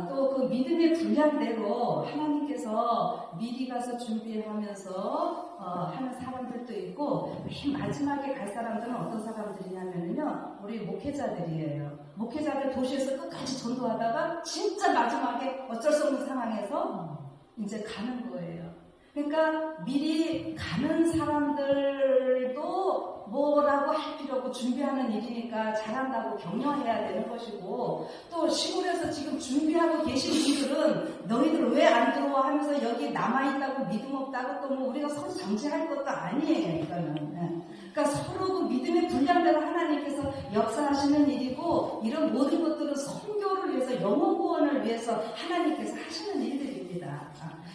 또 그 믿음의 분량대로 하나님께서 미리 가서 준비하면서 하는 사람들도 있고 맨 마지막에 갈 사람들은 어떤 사람들이냐면요 우리 목회자들이에요. 목회자들 도시에서 끝까지 전도하다가 진짜 마지막에 어쩔 수 없는 상황에서 이제 가는 거예요. 그러니까 미리 가는 사람들도 뭐라고 할 필요 없고 준비하는 일이니까 잘한다고 격려해야 되는 것이고, 또 시골에서 지금 준비하고 계신 분들은 너희들 왜 안 들어와 하면서 여기 남아있다고 믿음 없다고 또 뭐 우리가 서로 정지할 것도 아니에요. 이거는. 그러니까 서로 그 믿음의 분량대로 하나님께서 역사하시는 일이고, 이런 모든 것들은 선교를 위해서, 영혼 구원을 위해서 하나님께서 하시는 일들입니다.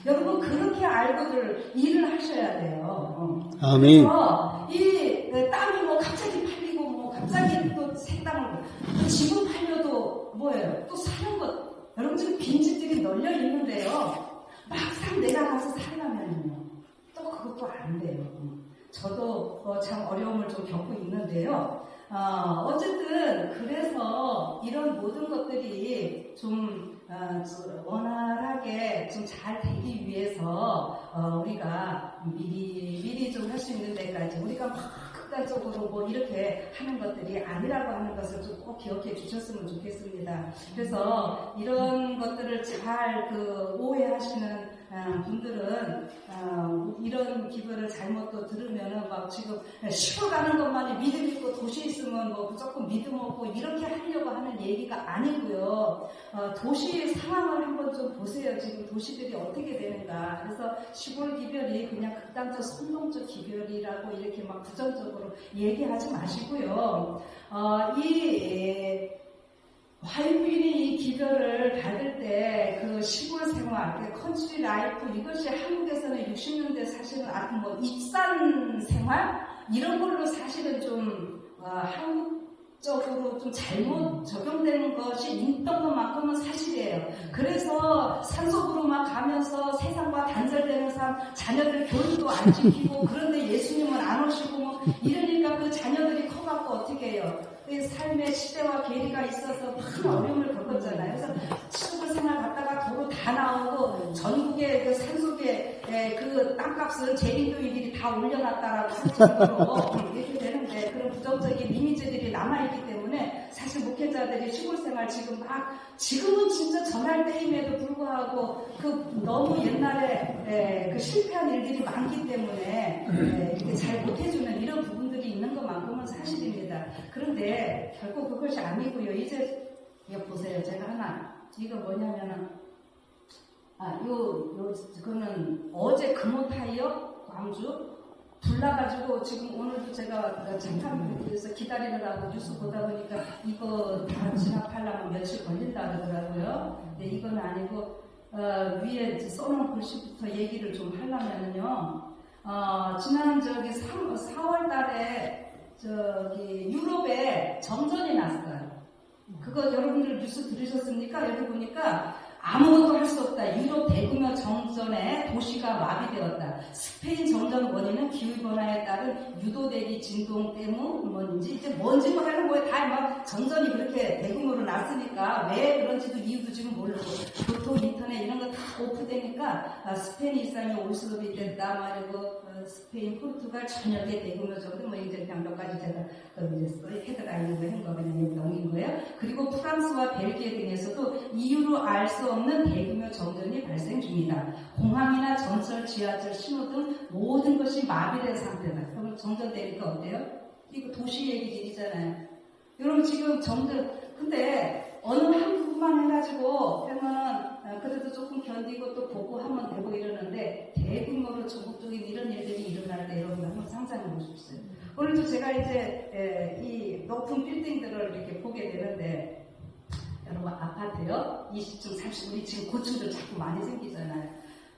여러분 그렇게 알고들 일을 하셔야 돼요. 아멘. 그래서 이 땅이 뭐 갑자기 팔리고 뭐 갑자기 또 새 땅을 지금 팔려도 뭐예요? 또 사는 것. 여러분 지금 빈집들이 널려 있는데요. 막상 내가 가서 살려면요. 또 그것도 안 돼요. 저도 참 어려움을 좀 겪고 있는데요. 어쨌든 그래서 이런 모든 것들이 좀 원활하게 좀 잘 되기 위해서 우리가 미리 좀 할 수 있는 데까지 우리가 막 극단적으로 뭐 이렇게 하는 것들이 아니라고 하는 것을 좀 꼭 기억해 주셨으면 좋겠습니다. 그래서 이런 것들을 잘 오해하시는 분들은 이런 기별을 잘못 또 들으면은 막 지금 시골 가는 것만이 믿음 있고 도시에 있으면 뭐 무조건 믿음 없고 이렇게 하려고 하는 얘기가 아니고요. 도시의 상황을 한번 좀 보세요. 지금 도시들이 어떻게 되는가. 그래서 시골 기별이 그냥 극단적 선동적 기별이라고 이렇게 막 부정적으로 얘기하지 마시고요. 화이트인이 이 기별을 받을 때 그 시골 생활, 컨트리 라이프, 이것이 한국에서는 60년대 사실은 뭐 입산 생활 이런 걸로 사실은 좀 한국적으로 좀 잘못 적용되는 것이 있던 것만큼은 사실이에요. 그래서 산속으로만 가면서 세상과 단절되는 삶, 자녀들 교육도 안 지키고 그런데 예수님은 안 오시고 뭐 이러니까 그 자녀들이 커갖고 어떻게 해요? 삶의 시대와 괴리가 있어서 큰 어려움을 겪었잖아요. 그래서 시골 생활 갔다가 도로 다 나오고 전국의 그 산속에 그 땅값은 제민교인들이 다 올려놨다라고 할 정도로 이렇게 되는데 그런 부정적인 이미지들이 남아있기 때문에 사실 목회자들이 시골 생활 지금은 진짜 전할 때임에도 불구하고 그 너무 옛날에 그 실패한 일들이 많기 때문에 이렇게 잘 못해주는 이런 부분들이 있는 것만큼은 사실입니다. 그런데 결국 그것이 아니고요. 이제 이거 보세요. 제가 하나 이거 뭐냐면은 그거는 어제 금호타이어 광주 불나가지고 지금 오늘도 제가 잠깐 그래서 기다리느라고 뉴스 보다 보니까 이거 다 진압하려면 며칠 걸린다 그러더라고요. 근데 이건 아니고 위에 써놓은 글씨부터 얘기를 좀 하려면은요. 지난 4월 달에 유럽에 정전이 났어요. 그거 여러분들 뉴스 들으셨습니까? 여기 보니까 아무것도 할 수 없다. 유럽 대규모 정전에 도시가 마비되었다. 스페인 정전 원인은 기후변화에 따른 유도대기 진동 때문인지 이제 뭔지도 하는 거에 다 막 정전이 그렇게 대규모로 났으니까 왜 그런지도 이유도 지금 모르고 교통, 인터넷 이런 거 다 오프되니까 스페인 일상이 올수업이 됐다 말이고 스페인, 포르투갈 전역의 대규모 정도 뭐 이제 그냥 몇 가지 제가 헤드라인으로 한 거 그냥 넘긴 거예요. 그리고 프랑스와 벨기에 등에서도 이유로 알 수 없는 대규모 정전이 발생 중이다. 공항이나 전철, 지하철, 신호 등 모든 것이 마비된 상태다. 그럼 정전되니까 어때요? 이거 도시 얘기들이잖아요. 여러분 지금 정전 근데 어느 한 부분만 해가지고 하면은 그래도 조금 견디고 또 보고 하면 되고 이러는데 대규모로 전국적인 이런 일들이 일어날 때 여러분 한번 상상해 보십시오. 오늘도 제가 이제 이 높은 빌딩들을 이렇게 보게 되는데 여러분 아파트요 20층, 30층 우리 지금 고층들 자꾸 많이 생기잖아요.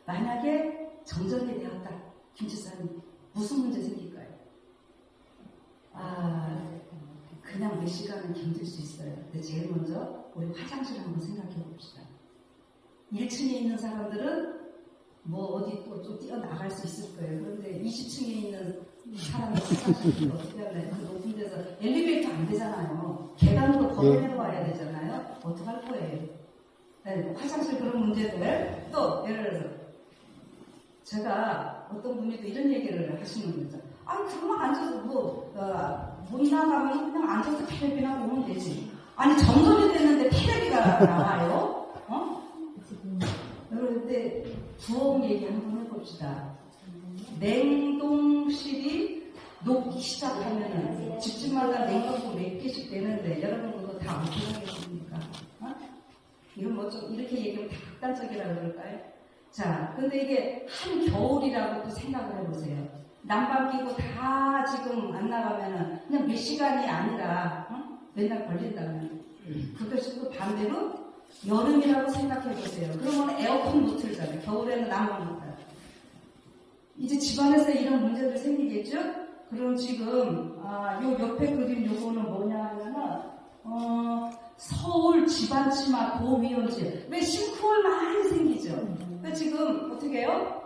만약에 정전이 되었다. 김지사님 무슨 문제 생길까요? 그냥 몇 시간은 견딜 수 있어요. 근데 제일 먼저 우리 화장실 한번 생각해 봅시다. 1층에 있는 사람들은 뭐 어디 또 좀 뛰어나갈 수 있을 거예요. 그런데 20층에 있는 사람들 화장실을 어떻게 할래요? 그 높은 데서 엘리베이터 안 되잖아요. 계단으로 걸어 내려와야 되잖아요. 어떡할 거예요? 네, 화장실 그런 문제들 또 예를 들어서 제가 어떤 분이 또 이런 얘기를 하시는 거죠. 그러면 앉아서 못 나가면 그냥 앉아서 텔레비나 보면 되지. 아니 정전이 됐는데 텔레비가 나와요? 근데 부엌 얘기 한번 해봅시다. 냉동실이 녹기 시작하면은 집집마다 냉동고 몇 개씩 되는데 여러분 그거 다 어떻게 하겠습니까? 어? 이건 뭐 좀 이렇게 얘기하면 다 극단적이라고 그럴까요? 자, 근데 이게 한겨울이라고 또 생각을 해보세요. 난방 끼고 다 지금 안 나가면은 그냥 몇 시간이 아니라 맨날 걸린다면 그것이 또 반대로 여름이라고 생각해보세요. 그러면 에어컨 못 틀잖아요. 겨울에는 난방 못 타요. 이제 집안에서 이런 문제들 생기겠죠? 그럼 지금 요 옆에 그림 요거는 뭐냐 하면은 서울 집안치마 고위험지. 왜 싱크홀 많이 생기죠? 근데 지금 어떻게 해요?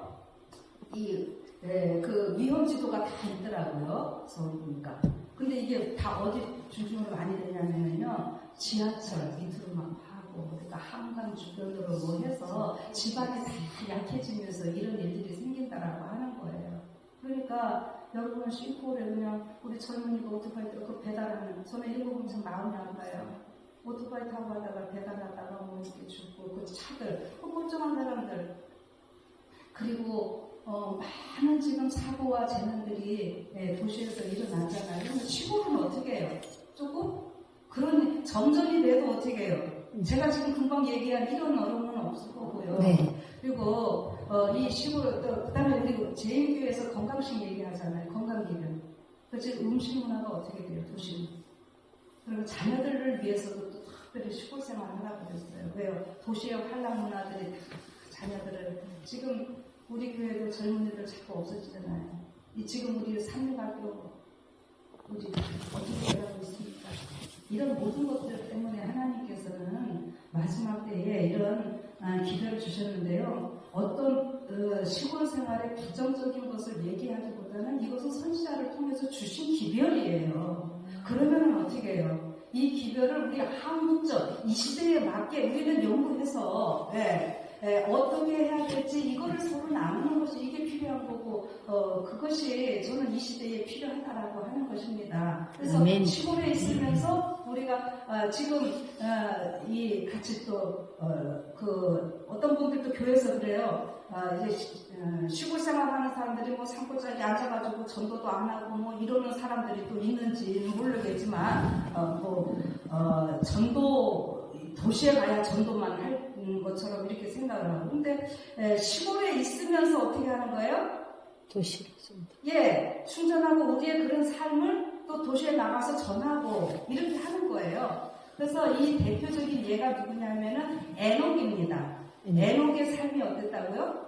그 위험지도가 다 있더라고요. 서울 보니까. 근데 이게 다 어디 중심으로 많이 되냐면요. 지하철 밑으로 막 하고, 그러니까 한강 주변으로 뭐 해서 집안이 다 약해지면서 이런 일들이 생긴다라고 하는 거예요. 그러니까 여러분은 싱크홀에 그냥 우리 젊은이가 오토바이 타고 배달하는, 저는 이거 보면 참 마음이 아파요. 오토바이 타고 가다가 배달하다가 뭐 이렇게 죽고, 그 차들, 그 멀쩡한 사람들. 그리고 많은 지금 사고와 재난들이 도시에서 일어나잖아요. 근데 시골은 어떻게 해요? 조금 그런 점점이 돼도 어떻게 해요? 제가 지금 금방 얘기한 이런 어려움은 없을 거고요. 네. 그리고 이 시골 또 그다음에 우리 제1교회에서 건강식 얘기하잖아요. 건강기능. 그치 음식 문화가 어떻게 돼요? 도시는. 그리고 자녀들을 위해서도 또 특별히 시골 생활을 하라고 그랬어요. 왜요? 도시의 활락 문화들이 자녀들을 지금 우리 교회도 젊은이들 자꾸 없어지잖아요. 지금 우리 삼류학교 우리 어떻게 하고 있습니까? 이런 모든 것들 때문에 하나님께서는 마지막 때에 이런 기회를 주셨는데요. 어떤 시골 생활의 부정적인 것을 얘기하기보다는 이것은 선지자를 통해서 주신 기별이에요. 그러면 어떻게 해요? 이 기별을 우리 한국적 이 시대에 맞게 우리는 연구해서 어떻게 해야 될지 이거를 서로 나누는 것이 이게 필요한 거고 그것이 저는 이 시대에 필요하다라고 하는 것입니다. 그래서 아멘. 시골에 있으면서 우리가 지금 이 같이 또 그 어떤 분들도 교회에서 그래요. 이제 시골 생활하는 사람들이 뭐 산골짜기 앉아가지고 전도도 안 하고 뭐 이러는 사람들이 또 있는지 모르겠지만 전도 도시에 가야 전도만 할 것처럼 이렇게 생각을 하고 근데 시골에 있으면서 어떻게 하는 거예요? 도시로 충전하고 우리의 그런 삶을 또 도시에 나가서 전하고 이렇게 하는 거예요. 그래서 이 대표적인 예가 누구냐면은 에녹입니다. 에녹의 삶이 어땠다고요?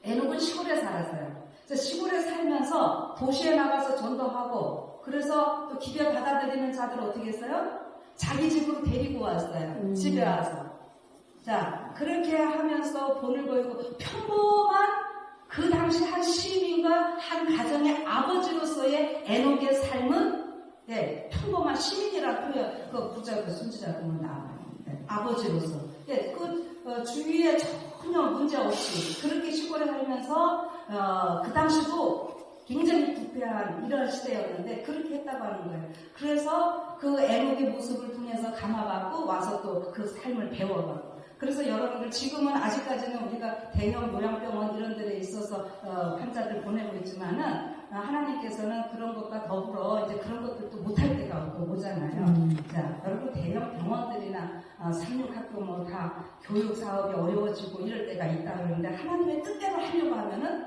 에녹은 시골에 살았어요. 그래서 시골에 살면서 도시에 나가서 전도하고 그래서 또 기별 받아들이는 자들 어떻게 했어요? 자기 집으로 데리고 왔어요. 집에 와서. 자, 그렇게 하면서 본을 보이고 평범한 그 당시 한 시민과 한 가정의 아버지로서의 에녹의 삶은 평범한 시민이라고 표현, 그 부자 그 순지자 보면 나와요. 아버지로서. 그 주위에 전혀 문제 없이 그렇게 시골에 살면서 그 당시도 굉장히 부패한 이런 시대였는데 그렇게 했다고 하는 거예요. 그래서 그 에녹의 모습을 통해서 감화받고 와서 또 그 삶을 배워가고. 그래서 여러분들 지금은 아직까지는 우리가 대형 요양병원 이런 데에 있어서 환자들 보내고 있지만은 하나님께서는 그런 것과 더불어 이제 그런 것들도 못할 때가 없고 오잖아요. 자, 여러분 대형 병원들이나 상륙학교 뭐 다 교육 사업이 어려워지고 이럴 때가 있다 그러는데 하나님의 뜻대로 하려고 하면은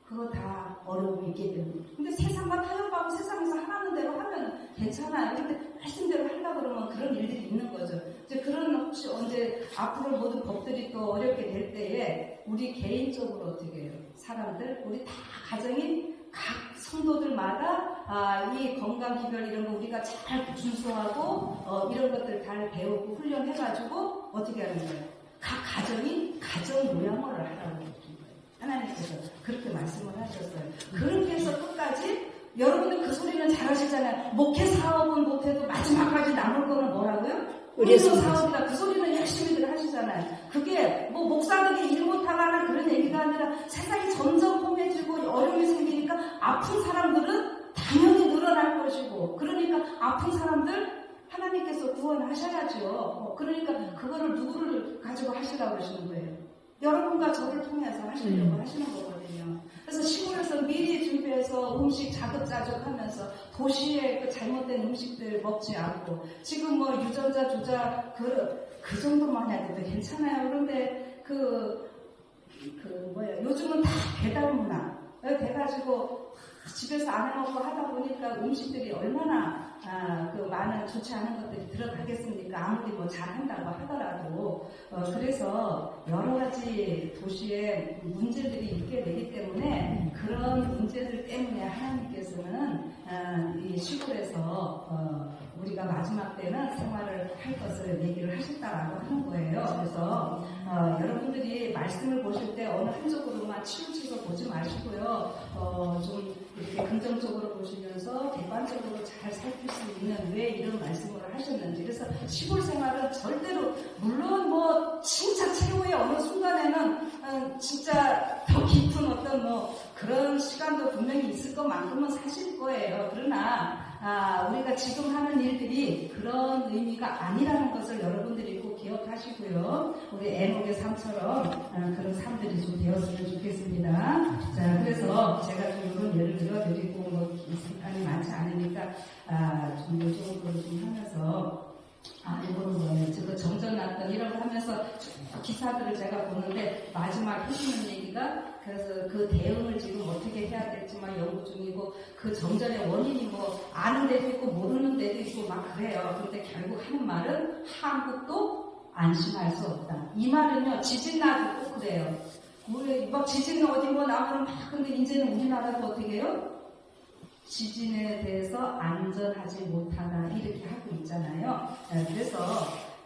그거 다 어려움이 있기 때문에. 근데 세상과 타협하고 세상에서 하라는 대로 하면 괜찮아요. 근데 말씀대로 하려고 그러면 그런 일들이 있는 거죠. 이제 그런 혹시 언제 앞으로 모든 법들이 또 어렵게 될 때에 우리 개인적으로 어떻게 해요? 사람들, 우리 다 가정이 각 성도들마다 이 건강 기별 이런 거 우리가 잘 준수하고 이런 것들 잘 배우고 훈련해가지고 어떻게 하는 거예요? 각 가정이 가정 요양을 하라고 해요. 하나님께서 그렇게 말씀을 하셨어요. 그렇게 해서 끝까지 여러분들 그 소리는 잘 하시잖아요. 목회 사업은 못해도 마지막까지 남을 거는 뭐라고요? 의료 사업이다. 그 소리는 열심히들 하시잖아요. 그게 뭐 목사들이 일 못하거나 그런 얘기가 아니라 세상이 점점 험해지고 어려움이 생기니까 아픈 사람들은 당연히 늘어날 것이고 그러니까 아픈 사람들 하나님께서 구원하셔야죠. 그러니까 그거를 누구를 가지고 하시라고 하시는 거예요? 여러분과 저를 통해서 하시려고 하시는 거거든요. 그래서 시골에서 미리 준비해서 음식 자급자족하면서 도시의 그 잘못된 음식들 먹지 않고 지금 뭐 유전자 조작 그 정도만 해도 괜찮아요. 그런데 요즘은 다 배달 문화 돼가지고 집에서 안 해먹고 하다 보니까 음식들이 얼마나 많은 좋지 않은 것들이 들어가겠습니까? 아무리 뭐 잘한다고 하더라도 그래서 여러 가지 도시에 문제들이 있게 되기 때문에 그런 문제들 때문에 하나님께서는 이 시골에서 우리가 마지막 때는 생활을 할 것을 얘기를 하셨다라고 하는 거예요. 그래서 여러분들이 말씀을 보실 때 어느 한쪽으로만 치우쳐서 보지 마시고요. 좀 이렇게 긍정적으로 보시면서 객관적으로 잘 살필 수 있는 왜 이런 말씀을 하셨는지. 그래서 시골 생활은 절대로 물론 뭐 진짜 최후의 어느 순간에는 진짜 더 깊은 어떤 뭐 그런 시간도 분명히 있을 것만큼은 사실 거예요. 그러나 우리가 지금 하는 일들이 그런 의미가 아니라는 것을 여러분들이 꼭 기억하시고요. 우리 에녹의 삶처럼 그런 삶들이 좀 되었으면 좋겠습니다. 자, 그래서 제가 좀 이런 예를 들어드리고 뭐 시간이 많지 않으니까 좀 요즘으로 좀 하면서 이거는 뭐예요? 지금 정전 났던 이라고 하면서 기사들을 제가 보는데 마지막 해주는 얘기가 그래서 그 대응을 지금 어떻게 해야 될지만 연구 중이고 그 정전의 원인이 뭐 아는 데도 있고 모르는 데도 있고 막 그래요. 그런데 결국 하는 말은 한국도 안심할 수 없다. 이 말은요 지진 나도 꼭 그래요. 우리 막 지진 어디 뭐 나면 막 근데 이제는 우리나라도 어떻게 해요? 지진에 대해서 안전하지 못하다 이렇게 하고 있잖아요. 그래서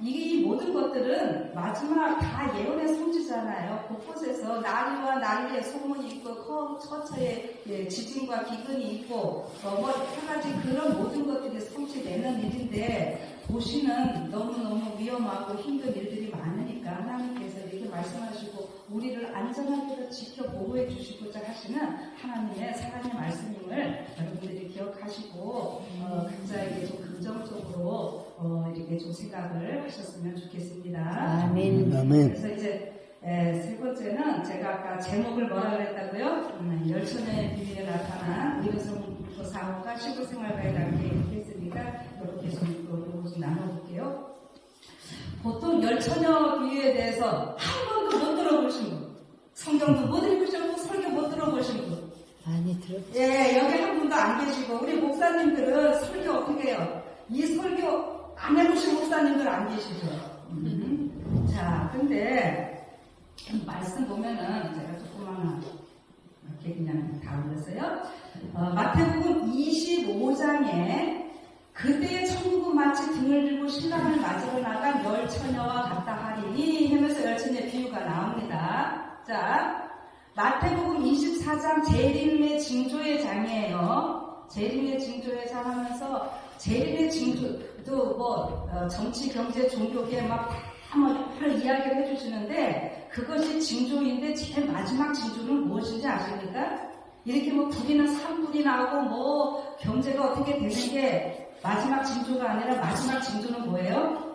이 모든 것들은 마지막 다 예언의 성지잖아요. 곳곳에서 난리와 난리의 소문이 있고 처처에 지진과 기근이 있고 뭐 여러 가지 그런 모든 것들이 성취되는 일인데 도시는 너무너무 위험하고 힘든 일들이 많으니까 하나님께서 이렇게 말씀하시고 우리를 안전하게 지켜 보호해 주시고자 하시는 하나님의 사랑의 말씀임을 여러분들이 기억하시고 각자에게 좀 긍정적으로 이렇게 좀 생각을 하셨으면 좋겠습니다. 아멘. 그래서 이제 세 번째는 제가 아까 제목을 뭐라 그랬다고요? 열천의 비밀에 나타난 이루성부 사업과 시골생활과에 담겨 있으니까 이렇게 좀 나눠볼게요. 보통 열처녀 비유에 대해서 한 번도 못 들어보신 분, 성경도 못 읽으셨고 설교 못 들어보신 분, 많이 들었죠. 예, 여기 한 분도 안 계시고 우리 목사님들은 설교 어떻게 해요? 이 설교 안 해보신 목사님들 안 계시죠? 자, 근데 이 말씀 보면은 제가 조그마한 이렇게 그냥 다 올렸어요. 마태복음 25장에 그때의 천국은 마치 등을 들고 신랑을 맞으러 나간 열처녀와 같다 하리니 하면서 열처녀의 비유가 나옵니다. 자, 마태복음 24장 재림의 징조의 장이에요. 재림의 징조의 장 하면서 재림의 징조도 뭐 정치, 경제, 종교계 막 다 뭐 이야기를 해주시는데 그것이 징조인데 제일 마지막 징조는 무엇인지 아십니까? 이렇게 뭐 불이나 산불이 나고 뭐 경제가 어떻게 되는 게 마지막 징조가 아니라 마지막 징조는 뭐예요?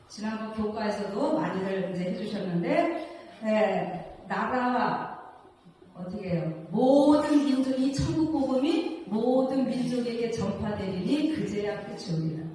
지난번 교과에서도 많이들 이제 해주셨는데, 나라와 어떻게 해요? 모든 민족이 천국 복음이 모든 민족에게 전파되리니 그제야 끝이 오리라.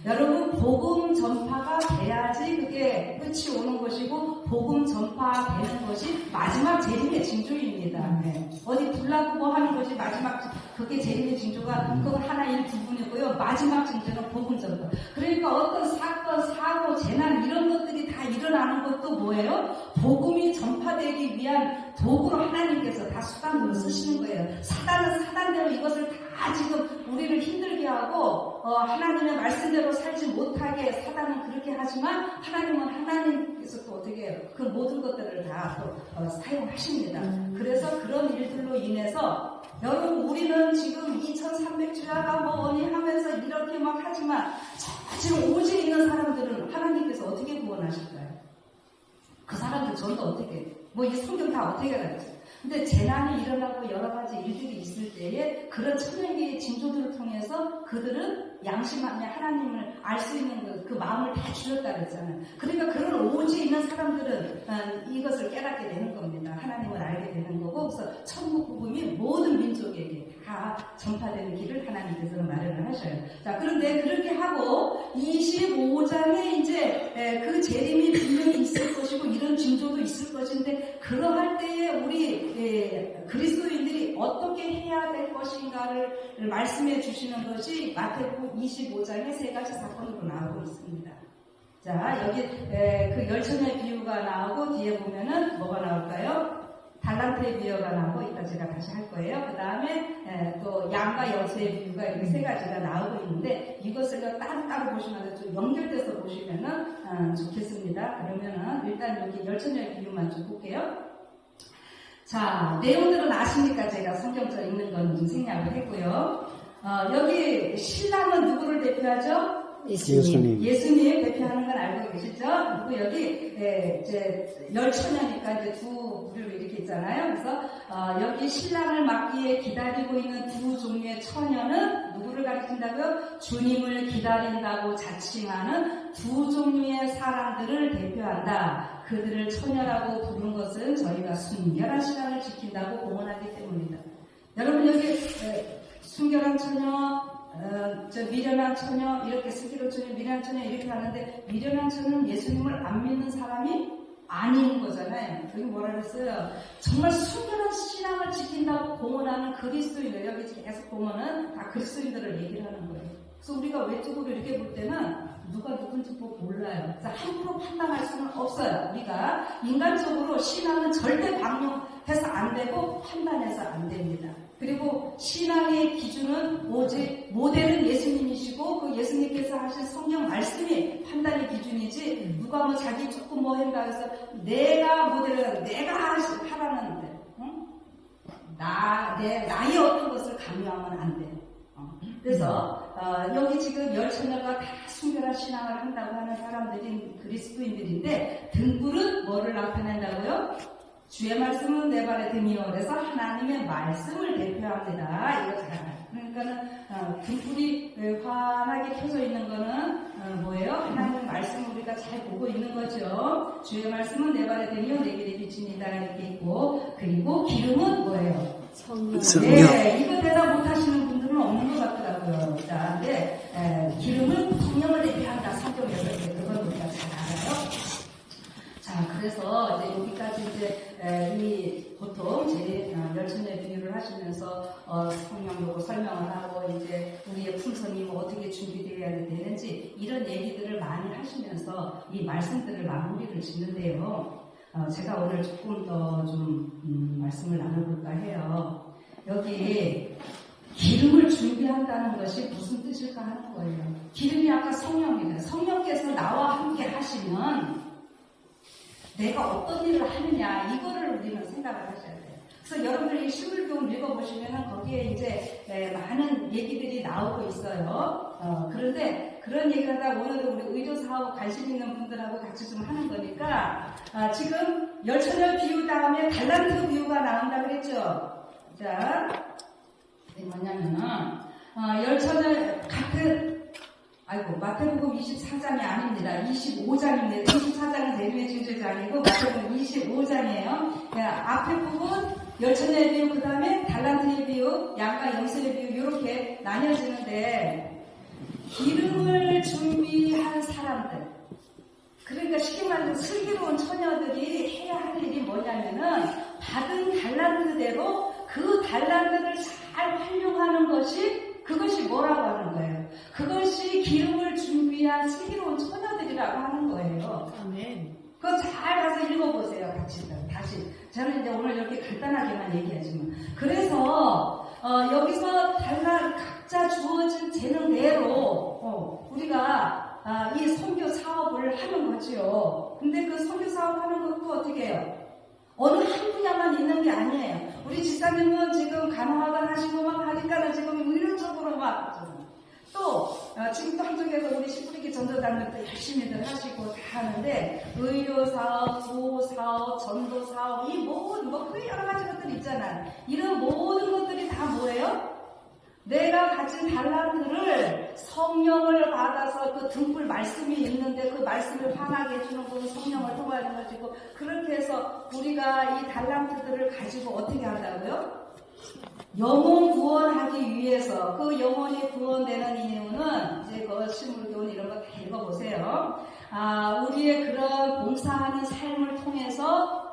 여러분 복음 전파가 돼야지 그게 끝이 오는 것이고 복음 전파되는 것이 마지막 재림의 징조입니다. 네. 어디 불나고 뭐 하는 것이 마지막 그게 재림의 징조가 그건 하나의 부분이고요. 마지막 징조는 복음 전파. 그러니까 어떤 사건, 사고, 재난 이런 것들이 다 일어나는 것도 뭐예요? 복음이 전파되기 위한 도구로 하나님께서 다 수단으로 쓰시는 거예요. 사단은 사단대로 이것을 다 지금 우리를 힘들게 하고 하나님의 말씀대로 살지 못하게 사단은 그렇게 하지만 하나님은 하나님께서 또 어떻게 해요? 그 모든 것들을 다 또 사용하십니다. 그래서 그런 일들로 인해서 여러분 우리는 지금 2300주야가 뭐니 하면서 이렇게 막 하지만 지금 오직 있는 사람들은 하나님께서 어떻게 구원하실까요? 그 사람들 전도 어떻게 뭐 이 성경 다 어떻게 가르쳐요? 근데 재난이 일어나고 여러 가지 일들이 있을 때에 그런 천연계의 징조들을 통해서 그 그들은 양심하며 하나님을 알 수 있는 그 마음을 다 주셨다 그랬잖아요. 그러니까 그런 오지에 있는 사람들은 이것을 깨닫게 되는 겁니다. 하나님을 알게 되는 거고, 그래서 천국 복음이 모든 민족에게 다 전파되는 길을 하나님께서는 마련을 하셔요. 자, 그런데 그렇게 하고 25장에 이제 그 재림이 분명히 있을 것이고 이런 징조도 있을 것인데, 그러할 때에 우리 그리스도인들이 어떻게 해야 될 것인가를 말씀해 주시는 것이 마태복음 25장의 세 가지 사건으로 나오고 있습니다. 자, 여기 그 열처녀의 비유가 나오고 뒤에 보면은 뭐가 나올까요? 달란트의 비유가 나오고, 이따 제가 다시 할 거예요. 그 다음에 또 양과 여수의 비유가 이렇게 세 가지가 나오고 있는데, 이것을 따로 보시면 좀 연결돼서 보시면은 좋겠습니다. 그러면은 일단 여기 열처녀의 비유만 좀 볼게요. 자, 내용들은 아시니까 제가 성경서 읽는 건 좀 생략을 했고요. 여기 신랑은 누구를 대표하죠? 예수님 대표하는 건 알고 계시죠? 그리고 여기 이제 열처녀니까 이제 두 부류로 이렇게 있잖아요. 그래서 여기 신랑을 맞기에 기다리고 있는 두 종류의 처녀는 누구를 가리킨다고요? 주님을 기다린다고 자칭하는 두 종류의 사람들을 대표한다. 그들을 처녀라고 부른 것은 저희가 순결한 신앙을 지킨다고 공언하기 때문이다. 여러분 여기 순결한 처녀, 미련한 처녀, 이렇게 슬기로운 처녀, 미련한 처녀 이렇게 하는데, 미련한 처녀는 예수님을 안 믿는 사람이 아닌 거잖아요. 여기 뭐라 그랬어요? 정말 순결한 신앙을 지킨다고 공언하는 그리스도인들, 여기 계속 보면은 다 그리스도인들을 얘기를 하는 거예요. 그래서 우리가 외적으로 이렇게 볼 때는 누가 누군지 몰라요. 그래서 함부로 판단할 수는 없어요. 우리가 인간적으로 신앙은 절대 방용해서 안 되고 판단해서 안 됩니다. 그리고 신앙의 기준은 오직 모델은 예수님이시고, 그 예수님께서 하신 성경 말씀이 판단의 기준이지, 누가 뭐 자기 조금 뭐 한다 해서 내가 모델을 내가 하라는데, 응? 나의 어떤 것을 강요하면 안 돼요. 그래서 여기 지금 열처녀가 다 순결한 신앙을 한다고 하는 사람들인 그리스도인들인데, 등불은 뭐를 나타낸다고요? 주의 말씀은 내 발에 등이요. 그래서 하나님의 말씀을 대표합니다. 이거 잘 알아요. 그러니까는 등불이 환하게 켜져 있는 거는 뭐예요? 하나님의 말씀을 우리가 잘 보고 있는 거죠. 주의 말씀은 내 발에 등이요, 내 길에 비치니다 이렇게 있고, 그리고 기름은 뭐예요? 성령. 네, 이거 대답 못하시는 분들은 없는 것 같더라고요. 자, 근데 기름은 성령을 대표한다. 성경에서 그건 우리가 잘 알아요. 자, 그래서 이제 여기까지 이제 보통 제 열처녀의 비유를 하시면서 성령 요구 설명을 하고, 이제 우리의 풍선이 뭐 어떻게 준비되어야 되는지 이런 얘기들을 많이 하시면서 이 말씀들을 마무리를 짓는데요. 제가 오늘 조금 더 좀 말씀을 나눠볼까 해요. 여기 기름을 준비한다는 것이 무슨 뜻일까 하는 거예요. 기름이 아까 성령이에요. 성령께서 나와 함께 하시면 내가 어떤 일을 하느냐, 이거를 우리는 생각을 하셔야 돼요. 그래서 여러분들이 신물교훈 읽어보시면 거기에 이제 많은 얘기들이 나오고 있어요. 그런데 그런 얘기를 하다 오늘은 우리 의료사하고 관심 있는 분들하고 같이 좀 하는 거니까, 지금 열처녀 비유 다음에 달란트 비유가 나온다 그랬죠. 자, 이게 뭐냐면은 열처녀 같은, 마태복음 24장이 아닙니다. 25장입니다. 24장은 재림의 징조장이고 마태복음 25장이에요. 앞에 부분 열처녀의 비유, 그 다음에 달란트의 비유, 양과 영세의 비유 이렇게 나뉘어지는데, 기름을 준비한 사람들, 그러니까 쉽게 말해서 슬기로운 처녀들이 해야 할 일이 뭐냐면은 받은 달란트대로 그 달란트를 잘 활용하는 그것이 뭐라고 하는 거예요? 그것이 기름을 준비한 슬기로운 처녀들이라고 하는 거예요. 아멘. 그거 잘 가서 읽어보세요. 다시. 저는 이제 오늘 이렇게 간단하게만 얘기하지만. 그래서 여기서 각자 주어진 재능대로 우리가 이 선교 사업을 하는 거지요. 근데 그 선교 사업 하는 것도 어떻게 해요? 어느 한 분야만 있는 게 아니에요. 우리 지사님은 지금 간호학을 하시고 막 하니까는 지금 의료적으로 또 지금 또 한쪽에서 우리 시프리기 전도단들도 열심히들 하시고 다 하는데, 의료사업, 보호사업, 전도사업, 이 모든 그 여러 가지 것들이 있잖아요. 이런 모든 것들이 다 뭐예요? 내가 가진 달란트를 성령을 받아서 그 등불 말씀이 있는데 그 말씀을 환하게 해주는 건 성령을 통하는 것이고, 그렇게 해서 우리가 이 달란트들을 가지고 어떻게 한다고요? 영혼 구원하기 위해서, 그 영혼이 구원되는 이유는 이제 그 신물교훈 이런 거 다 읽어보세요. 우리의 그런 봉사하는 삶을 통해서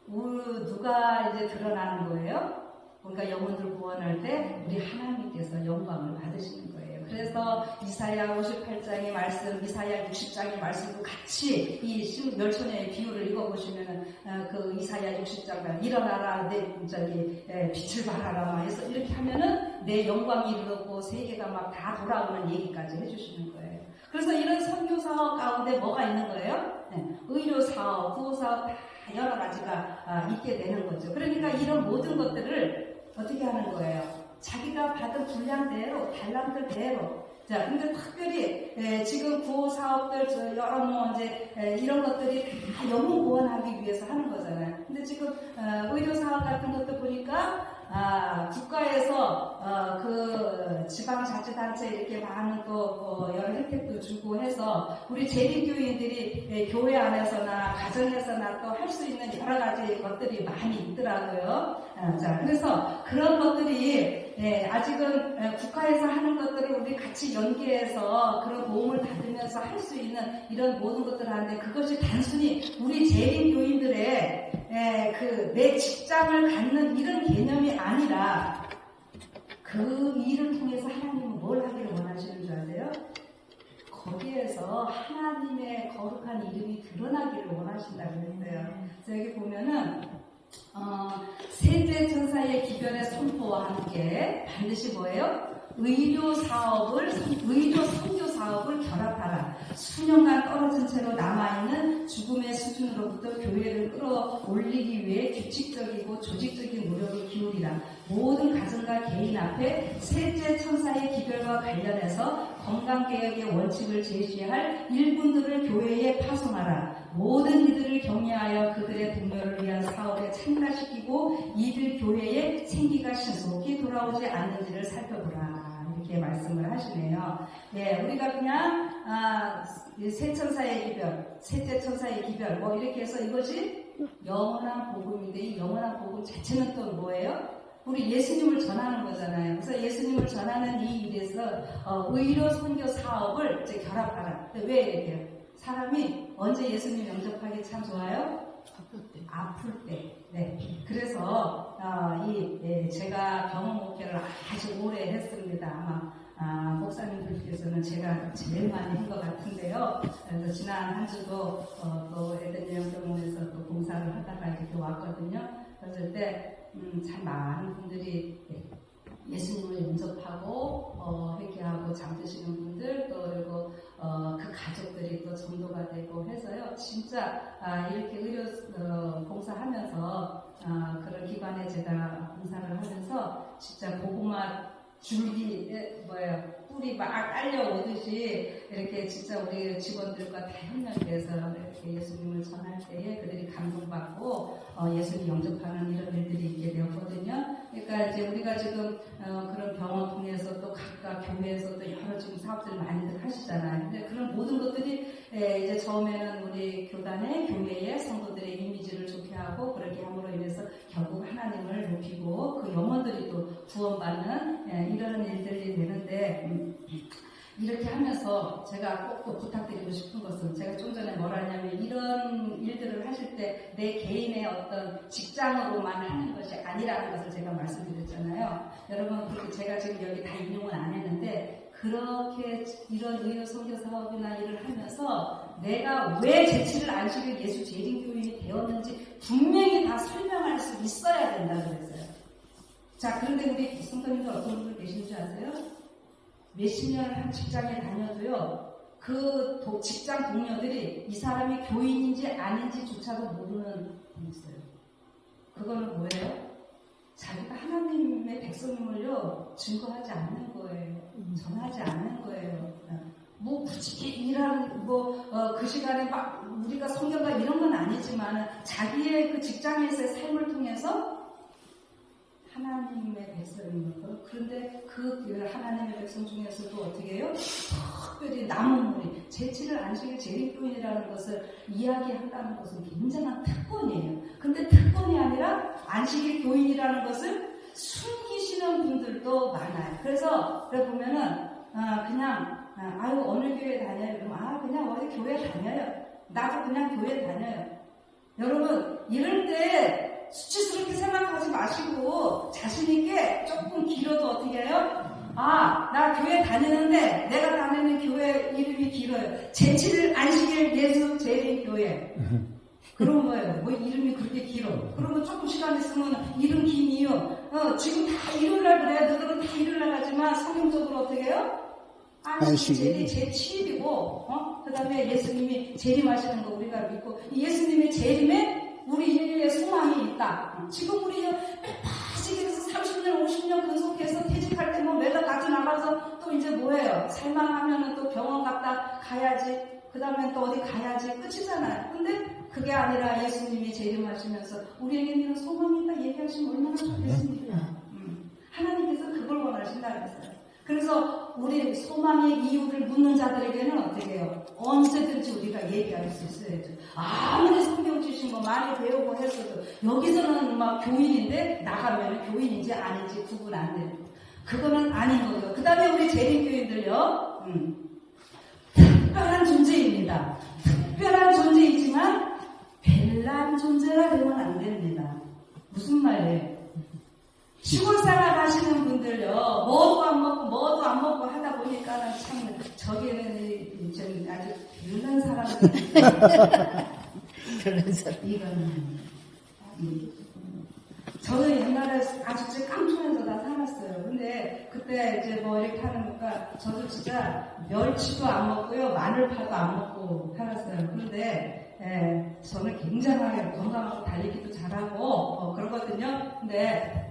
누가 이제 드러나는 거예요? 그러니까 영혼들 구원할 때 우리 하나님께서 영광을 받으시는 거예요. 그래서 이사야 58장의 말씀, 이사야 60장의 말씀도 같이 이 멸천의 비유를 읽어보시면은 그 이사야 60장 일어나라 내 빛을 발하라 막 해서 이렇게 하면은 내 영광이 이르고 세계가 막 다 돌아오는 얘기까지 해주시는 거예요. 그래서 이런 선교 사업 가운데 뭐가 있는 거예요? 의료 사업, 구호 사업 다 여러 가지가 있게 되는 거죠. 그러니까 이런 모든 것들을 어떻게 하는 거예요? 자기가 받은 분량대로, 달란트대로. 자, 근데 특별히 지금 구호 사업들 여러 이런 것들이 다 영혼 구원하기 위해서 하는 거잖아요. 근데 지금 의료 사업 같은 것도 보니까 국가에서 그 지방자치단체 이렇게 많은 또 여러 혜택도 주고 해서 우리 재림교인들이 교회 안에서나 가정에서나 또 할 수 있는 여러 가지 것들이 많이 있더라고요. 자, 그래서 그런 것들이 아직은 국가에서 하는 것들을 우리 같이 연계해서 그런 도움을 받으면서 할 수 있는 이런 모든 것들을 하는데, 그것이 단순히 우리 재림교인들의 내 직장을 갖는 이런 개념이 아니라 그 일을 통해서 하나님은 뭘 하기를 원하시는 줄 아세요? 거기에서 하나님의 거룩한 이름이 드러나기를 원하신다고 했어요. 그래서 여기 보면은 셋째 천사의 기별의 선포와 함께 반드시 뭐예요? 의료 선교 사업을 결합하라. 수년간 떨어진 채로 남아있는 죽음의 수준으로부터 교회를 끌어올리기 위해 규칙적이고 조직적인 노력을 기울이라. 모든 가정과 개인 앞에 셋째 천사의 기별과 관련해서 건강개혁의 원칙을 제시할 일꾼들을 교회에 파송하라. 모든 이들을 격려하여 그들의 동료를 위한 사업에 참가시키고 이들 교회에 생기가 신속히 돌아오지 않는지를 살펴보라. 이렇게 말씀을 하시네요. 우리가 그냥 세 천사의 기별, 셋째 천사의 기별 뭐 이렇게 해서 이것이 영원한 복음인데, 이 영원한 복음 자체는 또 뭐예요? 우리 예수님을 전하는 거잖아요. 그래서 예수님을 전하는 이 일에서 의료 선교 사업을 이제 결합하라. 왜 이렇게요? 사람이 언제 예수님 영접하기 참 좋아요? 아플 때. 네. 그래서 제가 병원 목회를 아주 오래 했습니다. 아마 목사님들께서는 제가 제일 많이 한 것 같은데요. 그래서 지난 한 주도 또 에덴 병원에서 또 봉사를 하다가 이렇게 왔거든요. 그랬을 때 참 많은 분들이 예수님을 영접하고 회개하고 잠드시는 분들, 또 그리고 그 가족들이 또 전도가 되고 해서요. 진짜 이렇게 의료 봉사하면서 그런 기관에 제가 봉사를 하면서 진짜 고구마 줄기 뿔이 막 딸려오듯이 이렇게 진짜 우리 직원들과 다 협력해서 이렇게 예수님을 전할 때에 그들이 감동받고 예수님 영접하는 이런 일들이 있게 되었거든요. 그러니까 이제 우리가 지금 그런 병원 통해서 또 각각 교회에서 또 여러 지금 사업들 많이들 하시잖아요. 근데 그런 모든 것들이 이제 처음에는 우리 교단의 교회의 성도들의 이미지를 좋게 하고, 그렇게 함으로 인해서 결국 하나님을 높이고 그 영혼들이 또 구원받는 이런 일들이 되는데, 이렇게 하면서 제가 꼭 부탁드리고 싶은 것은, 제가 좀 전에 뭐라 하냐면, 이런 일들을 하실 때 내 개인의 어떤 직장으로만 하는 것이 아니라는 것을 제가 말씀드렸잖아요. 여러분, 그렇게 제가 지금 여기 다 인용은 안 했는데, 그렇게 이런 의료 선교 사업이나 일을 하면서 내가 왜 제7일 안식일 예수 재림교인이 되었는지 분명히 다 설명할 수 있어야 된다고 그랬어요. 자, 그런데 우리 성도님들 어떤 분들 계신지 아세요? 몇십 년을 한 직장에 다녀도요, 그 직장 동료들이 이 사람이 교인인지 아닌지조차도 모르는 분이 있어요. 그거는 뭐예요? 자기가 하나님의 백성임을요, 증거하지 않는 거예요. 전하지 않는 거예요. 뭐 굳이 일하는 그 시간에 막 우리가 성경과 이런 건 아니지만 자기의 그 직장에서의 삶을 통해서 하나님의 백성인 것. 그런데 그 하나님의 백성 중에서도 어떻게 해요? 특별히 남은 무리, 제7일 안식일 재림교인이라는 것을 이야기한다는 것은 굉장한 특권이에요. 근데 특권이 아니라 안식일 교인이라는 것을 숨기시는 분들도 많아요. 그래서 그래 보면은 아유 어느 교회 다녀요? 그럼 그냥 어디 교회 다녀요. 나도 그냥 교회 다녀요. 여러분 이럴 때 수치스럽게 생각하지 마시고 자신있게 조금 길어도 어떻게 해요? 나 교회 다니는데 내가 다니는 교회 이름이 길어요. 제7일 안식일 예수 재림교회. 그런 거예요. 뭐 이름이 그렇게 길어. 그러면 조금 시간 있으면 이름 긴 이유. 지금 다 일요일날 그래. 너희들은 다 일요일날 가지만 성경적으로 어떻게 해요? 안식일이 제7일이고, 그 다음에 예수님이 재림하시는 거 우리가 믿고, 예수님의 재림에 우리 인류의 소망이 있다. 지금 우리 빠지기에서 30년, 50년 근속해서 퇴직할 때 뭐 매달 가지 나가서 또 이제 뭐예요? 살만하면은 또 병원 갔다 가야지. 그 다음에 또 어디 가야지. 끝이잖아요. 근데 그게 아니라 예수님이 재림하시면서 우리에게는 소망이 있다 얘기하시면 얼마나 좋겠습니까? 하나님께서 그걸 원하신다 그랬어요. 그래서 우리 소망의 이유를 묻는 자들에게는 어떻게 해요? 언제든지 우리가 얘기할 수 있어야죠. 아무리 성경 주신 거 많이 배우고 했어도 여기서는 막 교인인데 나가면 교인인지 아닌지 구분 안 돼요. 그거는 아닌 거고요. 그 다음에 우리 재림교인들요. 특별한 존재입니다. 특별한 존재이지만 별난 존재가 되면 안 됩니다. 무슨 말이에요? 시골 생활 하시는 분들요, 뭐도 안 먹고 하다 보니까 참, 저기는 아주 별난 사람들. 별난 사람. 이거는, 저는 옛날에 아주 깡촌에서 다 살았어요. 근데 그때 이제 뭐 이렇게 하니까 저도 진짜 멸치도 안 먹고요, 마늘파도 안 먹고 살았어요. 그런데, 저는 굉장하게 건강하고 달리기도 잘하고, 그러거든요. 근데,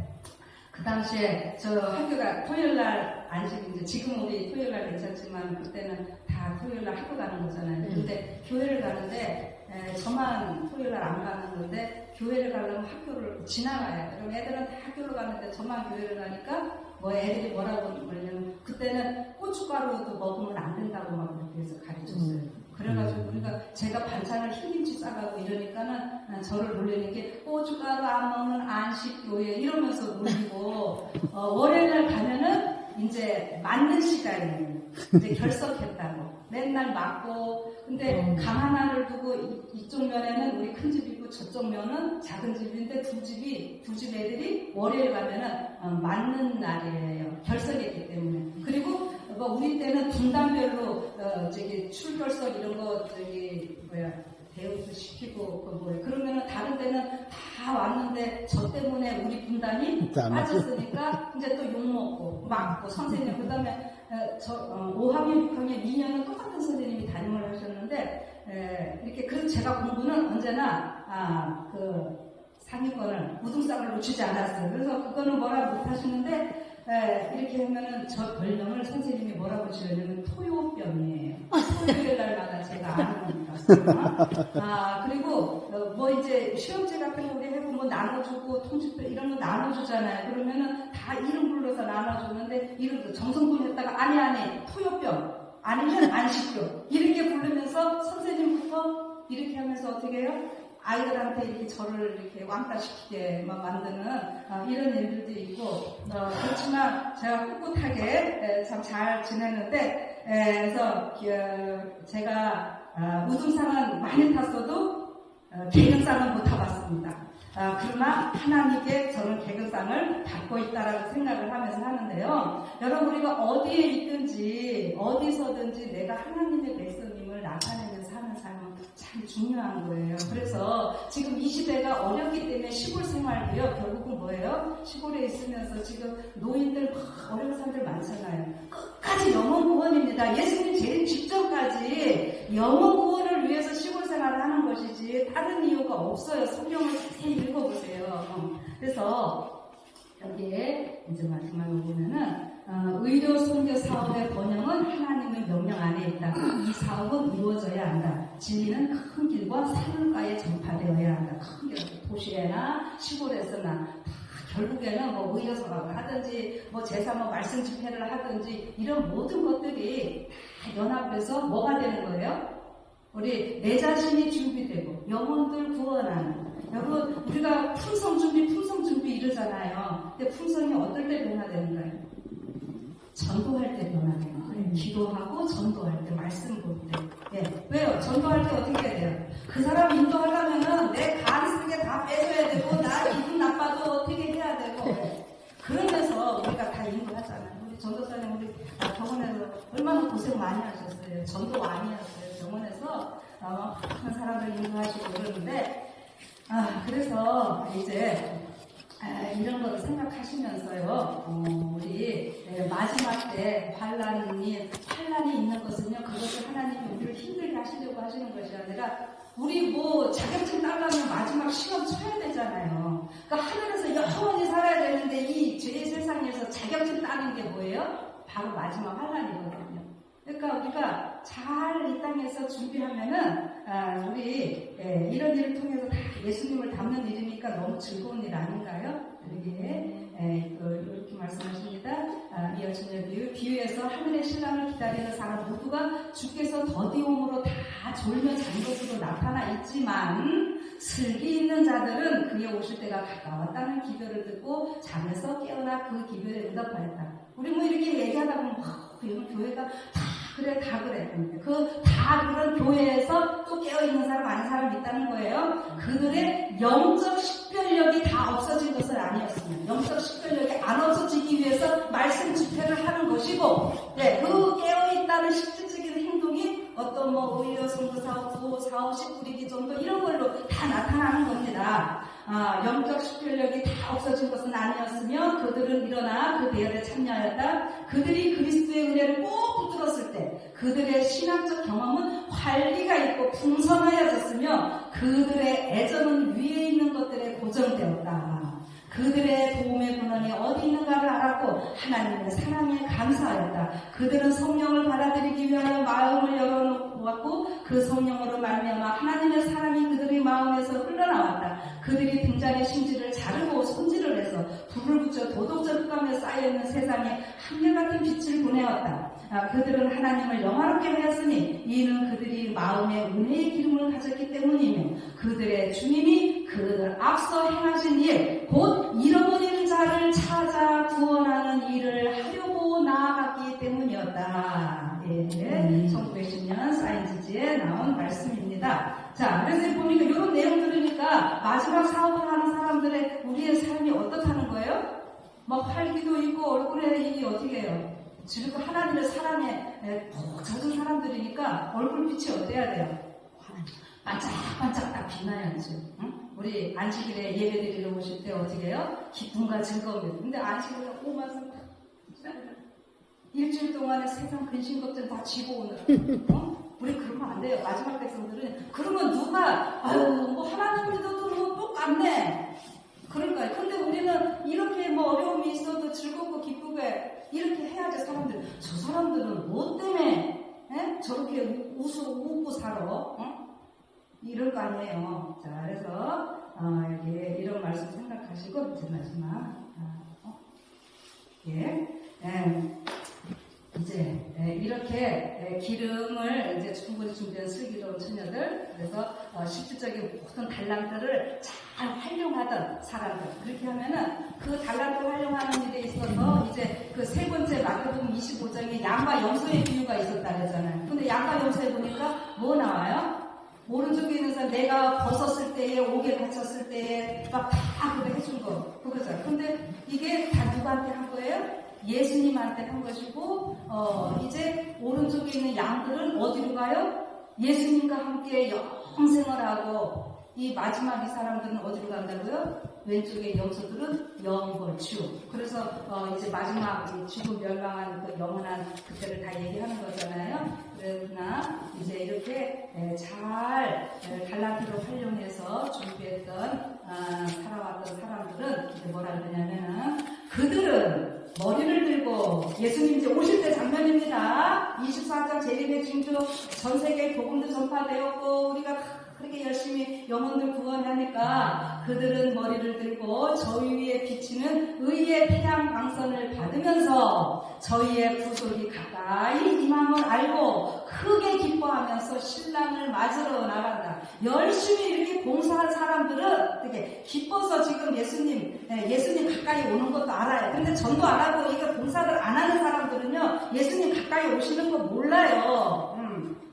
그 당시에 저 학교가 토요일날 안식인데 지금 우리 토요일날 괜찮지만 그때는 다 토요일날 학교 가는 거잖아요. 근데 교회를 가는데 저만 토요일날 안 가는 건데 교회를 가려면 학교를 지나가요. 그럼 애들은 다 학교를 가는데 저만 교회를 가니까 뭐 애들이 뭐라고 그러냐면 그때는 고춧가루도 먹으면 안 된다고 막 그렇게 해서 가르쳤어요. 그래가지고 우리가 제가 반찬을 흰김치 싸가고 이러니까는 저를 놀리는 게 고춧가루 안 먹는 안식교회 이러면서 놀리고 월요일날 가면은 이제 맞는 시간이에요. 이제 결석했다고 맨날 맞고 근데 강 하나를 두고 이쪽 면에는 우리 큰 집이고 저쪽 면은 작은 집인데 두 집 애들이 월요일 가면은 맞는 날이에요. 결석했기 때문에. 그리고 우리 때는 분단별로 출결석 이런 거 대우도 시키고 그러면은 다른 데는 다 왔는데 저 때문에 우리 분단이 빠졌으니까 이제 또 욕 먹고 맞고 선생님 그다음에 5학년 6학년 2년은 똑같은 선생님이 담임을 하셨는데 이렇게 그래서 제가 공부는 언제나 그 상위권을 우등상을 놓치지 않았어요. 그래서 그거는 뭐라 못 하시는데 이렇게 하면은 저 별명을 선생님이 뭐라고 지었냐면 토요병이에요. 토요일 날마다 제가 아는 거니까. 그리고 뭐 이제 시험지 같은 거 우리 해보면 뭐 나눠주고 통지표 이런 거 나눠주잖아요. 그러면은 다 이름 불러서 나눠주는데 이름도 정성분 했다가 아니 토요병 아니면 안식교 이렇게 부르면서 선생님부터 이렇게 하면서 어떻게 해요? 아이들한테 이렇게 저를 이렇게 왕따시키게 만드는 이런 일들도 있고 그렇지만 제가 꿋꿋하게 참 잘 지냈는데 그래서 제가 우등상은 많이 탔어도 계급상은 못 타봤습니다. 그러나 하나님께 저는 계급상을 받고 있다라고 생각을 하면서 하는데요. 여러분 우리가 어디에 있든지 어디서든지 내가 하나님의 백성임을 나타내면서 하는 삶은 참 중요한 거예요. 그래서 지금 이 시대가 어렵기 때문에 시골 생활도요. 결국은 뭐예요? 시골에 있으면서 지금 노인들 어려운 사람들 많잖아요. 끝까지 영혼 구원입니다. 예수님 제일 직전까지 영혼 구원을 위해서 시골 생활을 하는 것이지 다른 이유가 없어요. 성경을 자세히 읽어보세요. 그래서 여기에 이제 마지막으로 보면은 의료 선교 사업의 번영은 하나님의 명령 안에 있다. 이 사업은 이루어져야 한다. 진리는 큰 길과 산가에 전파되어야 한다. 큰 길, 도시에나 시골에서나 다 결국에는 뭐 의여서라고 하든지 뭐 제사 뭐 말씀 집회를 하든지 이런 모든 것들이 다 연합해서 뭐가 되는 거예요? 우리 내 자신이 준비되고 영혼들 구원하는. 여러분 우리가 품성 준비 이러잖아요. 근데 품성이 어떨 때 변화되는가요? 전도할 때 변화돼요. 기도하고 전도할 때 말씀 볼 때. 예. 왜요? 전도할 때 어떻게 해야 돼요? 그 사람 인도하려면은 내 간 쓰게 다 빼줘야 되고 나 기분 나빠도 어떻게 해야 되고. 그러면서 우리가 다 인도하잖아요. 우리 전도사님 우리 병원에서 얼마나 고생 많이 하셨어요. 전도 많이 하셨어요. 병원에서 큰 사람들 인도하시고 그러는데 그래서 이제 이런 거를 생각하시면서요, 우리 마지막 때 환란이 있는 것은요, 그것을 하나님이 우리를 힘들게 하시려고 하시는 것이 아니라, 우리 뭐 자격증 따려면 마지막 시험 쳐야 되잖아요. 그러니까 하늘에서 영원히 살아야 되는데 이 죄의 세상에서 자격증 따는 게 뭐예요? 바로 마지막 환란이거든요. 그러니까 우리가 잘 이 땅에서 준비하면은 우리 이런 일을 통해서 다 예수님을 닮는 일이니까 너무 즐거운 일 아닌가요? 이렇게 말씀하십니다. 이어지는 비유에서 하늘의 신랑을 기다리는 사람 모두가 주께서 더디움으로 다 졸며 잔 것으로 나타나 있지만 슬기 있는 자들은 그의 오실 때가 가까웠다는 기별을 듣고 잠에서 깨어나 그 기별에 응답하였다. 우리 뭐 이렇게 얘기하다 보면 이런 교회가 다 그래. 다 그런 교회에서 또 깨어있는 사람, 아닌 사람 있다는 거예요. 그들의 영적 식별력이 다 없어진 것은 아니었습니다. 영적 식별력이 안 없어지기 위해서 말씀 집회를 하는 것이고, 그 깨어있다는 실질적인 행동이 어떤 뭐 오히려 선교 사업, 사업, 식 뿌리기 정도 이런 걸로 다 나타나는 겁니다. 영적 식별력이 다 없어진 것은 아니었으며 그들은 일어나 그 대열에 참여하였다. 그들이 그리스도의 은혜를 꼭 붙들었을 때 그들의 신학적 경험은 활기가 있고 풍성하여졌으며 그들의 애정은 위에 있는 것들에 고정되었다. 그들의 도움의 근원이 어디 있는가를 알았고 하나님의 사랑에 감사하였다. 그들은 성령을 받아들이기 위하여 마음을 열어놓았고 그 성령으로 말미암아 하나님의 사랑이 그들의 마음에서 흘러나왔다. 그들이 등잔의 심지를 자르고 손질을 해서 불을 붙여 도덕적 흑암에 쌓여있는 세상에 한결같은 빛을 보내었다. 그들은 하나님을 영화롭게 하였으니 이는 그들이 마음에 은혜의 기름을 가졌기 때문이며 그들의 주님이 그 앞서 행하신 일 곧 잃어버린 자를 찾아 구원하는 일을 하려고 나아갔기 때문이었다. 1910년 사인지지에 나온 말씀입니다. 자, 그래서 보니까 이런 내용 들으니까 마지막 사업을 하는 사람들의 우리의 삶이 어떻다는 거예요? 막 활기도 있고 얼굴에 이게 어떻게 해요? 지금 하나님의 사랑에 푹 젖은 사람들이니까 얼굴빛이 어때야 돼요? 반짝반짝 딱 빛나야죠. 응? 우리 안식일에 예배드리러 오실 때 어떻게 해요? 기쁨과 즐거움이. 근데 안식일에 오면서 일주일 동안에 세상 근심 걱정 다 지고 오느라. 우리 그러면 안 돼요. 마지막 백성들은. 그러면 누가 뭐 하나님 믿어도 뭐 똑같네. 그럴까요? 근데 우리는 이렇게 뭐 어려움이 있어도 즐겁고 기쁘게 이렇게 해야지 사람들. 저 사람들은 뭐 때문에 저렇게 웃고 살아? 이럴 거 아니에요. 자, 그래서 이런 말씀 생각하시고 이제 마지막 이제 이렇게 기름을 이제 충분히 준비한 슬기로운 처녀들, 그래서 실질적인 모든 달란트를 잘 활용하던 사람들, 그렇게 하면은 그 달란트를 활용하는 일에 있어서 이제 그 세 번째 마태복음 25장에 양과 염소의 비유가 있었다 그랬잖아요. 근데 양과 염소에 보니까 뭐 나와요? 오른쪽에 있는 사람, 내가 벗었을 때에, 옥에 갇혔을 때에 막 다 그래 해준 거, 그거죠. 근데 이게 다 누구한테 한 거예요? 예수님한테 한 것이고, 이제 오른쪽에 있는 양들은 어디로 가요? 예수님과 함께 영생을 하고, 이 마지막 이 사람들은 어디로 간다고요? 왼쪽에 염소들은 영벌, 지옥. 그래서 이제 마지막 지구 멸망한 그 영원한 그때를 다 얘기하는 거잖아요. 그러나 이제 이렇게 잘 달란트를 활용해서 준비했던 살아왔던 사람들은 이제 뭐라 그러냐면은 그들은 머리를 들고 예수님 이제 오실 때 장면입니다. 24장 재림의 징조 전 세계에 복음도 전파되었고 우리가 그렇게 열심히 영혼들 구원하니까 그들은 머리를 들고 저희 위에 비치는 의의 태양 광선을 받으면서 저희의 구속이 가까이 임함을 알고 크게 기뻐하면서 신랑을 맞으러 나간다. 열심히 이렇게 봉사한 사람들은 되게 기뻐서 지금 예수님 가까이 오는 것도 알아요. 근데 전도 안 하고 이게 봉사를 안 하는 사람들은요, 예수님 가까이 오시는 거 몰라요.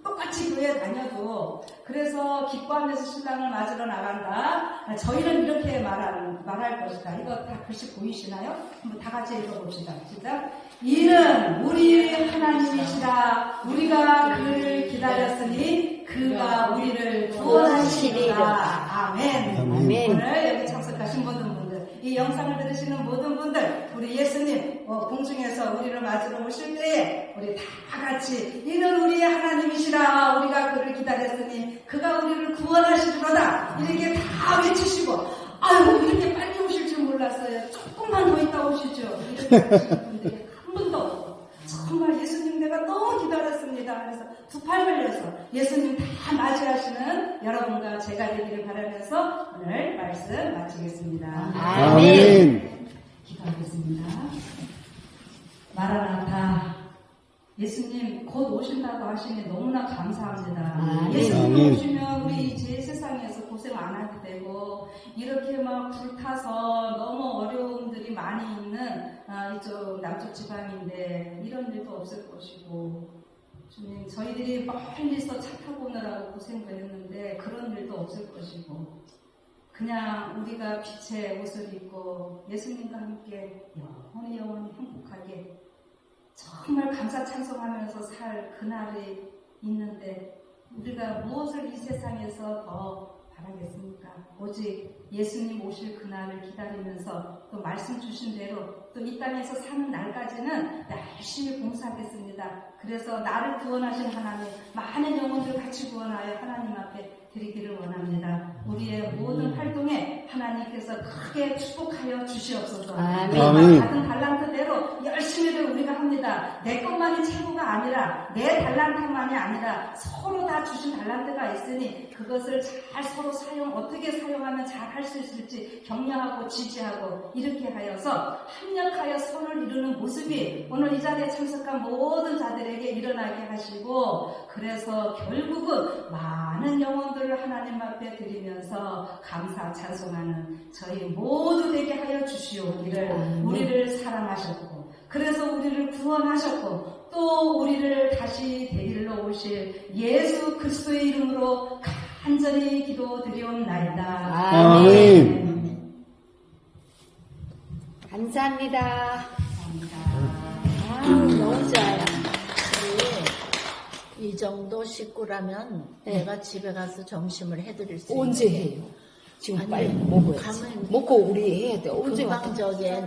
똑같이 교회 다녀도. 그래서 기뻐하면서 신랑을 맞으러 나간다. 저희는 이렇게 말할 것이다. 이거 다 글씨 보이시나요? 한번 다 같이 읽어봅시다. 시작. 이는 우리 하나님이시라. 우리가 그를 기다렸으니 그가 우리를 구원하시리라. 아멘. 아멘. 오늘 여기 참석하신 모든 분들, 이 영상을 들으시는 모든 분들, 우리 예수님 공중에서 우리를 맞으러 오실 때에 우리 다 같이 이는 우리의 하나님이시라. 우리가 그를 기다렸으니 그가 우리를 구원하시리로다. 이렇게 다 외치시고, 아유 이렇게 빨리 오실 줄 몰랐어요. 조금만 더 있다 오시죠. 이렇게 하시는 분들이 한 분도 없고, 정말 예수님 내가 너무 기다렸습니다. 그래서 두 팔 벌려서 예수님 다 맞이하시는 여러분과 제가 되기를 바라면서 오늘 말씀 마치겠습니다. 아멘. 기도하겠습니다. 마라나타, 예수님 곧 오신다고 하시니 너무나 감사합니다. 아멘. 예수님 오시면 우리 제 세상에서 고생 안 하게 되고, 이렇게 막 불타서 너무 어려움들이 많이 있는 이쪽 남쪽 지방인데 이런 일도 없을 것이고, 주님 저희들이 멀리서 차 타고 오느라고 고생도 했는데 그런 일도 없을 것이고, 그냥 우리가 빛의 옷을 입고 예수님과 함께 영원히 행복하게 정말 감사 찬송하면서 살 그날이 있는데, 우리가 무엇을 이 세상에서 더 바라겠습니까? 오직 예수님 오실 그날을 기다리면서 또 말씀 주신 대로 또 이 땅에서 사는 날까지는 열심히 봉사하겠습니다. 그래서 나를 구원하신 하나님, 많은 영혼들 같이 구원하여 하나님 앞에 드리기를 원합니다. 우리의 모든 활동에 하나님께서 크게 축복하여 주시옵소서. 아멘. 받은 달란트대로 열심히를 우리가 합니다. 내 것만이 최고가 아니라, 내 달란트만이 아니라 서로 다 주신 달란트가 있으니 그것을 잘 서로 어떻게 사용하면 잘 할 수 있을지 격려하고 지지하고, 이렇게 하여서 합력하여 선을 이루는 모습이 오늘 이 자리에 참석한 모든 자들에게 일어나게 하시고, 그래서 결국은 많은 영혼들을 하나님 앞에 드리면서 감사 찬송하는 저희 모두 되게 하여 주시오기를. 우리를 사랑하셨고, 그래서 우리를 구원하셨고, 또 우리를 다시 데리러 오실 예수 그리스도의 이름으로 간절히 기도드리옵나이다. 아멘. 감사합니다. 감사합니다. 너무 좋아요. 우리 이 정도 식구라면 내가 집에 가서 점심을 해드릴 수 언제 있는데. 해요? 지금 아니, 빨리 먹어야지. 가면 먹고 우리 해야 돼. 언제 왔다? 금방 저게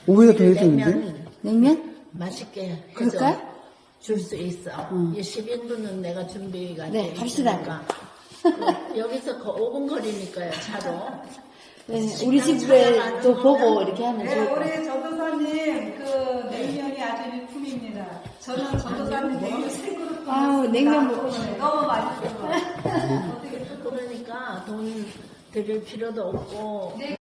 오후에 더 해야 냉면 되는데? 냉면? 맛있게 해서 그럴까요? 줄 수 있어. 응. 이 10인분은 내가 준비가 네, 돼 갑시다. 있으니까. 여기서 5분 거리니까요, 차로. 네, 우리 집에 또 보고 이렇게 하면 네, 좋을 것 같아요. 우리 전도사님 그 냉면이 아주 일품입니다. 저는 전도사님 냉면 3그릇 아우, 냉면 먹고 너무 맛있어요. 어떻게 그러니까 돈 드릴 필요도 없고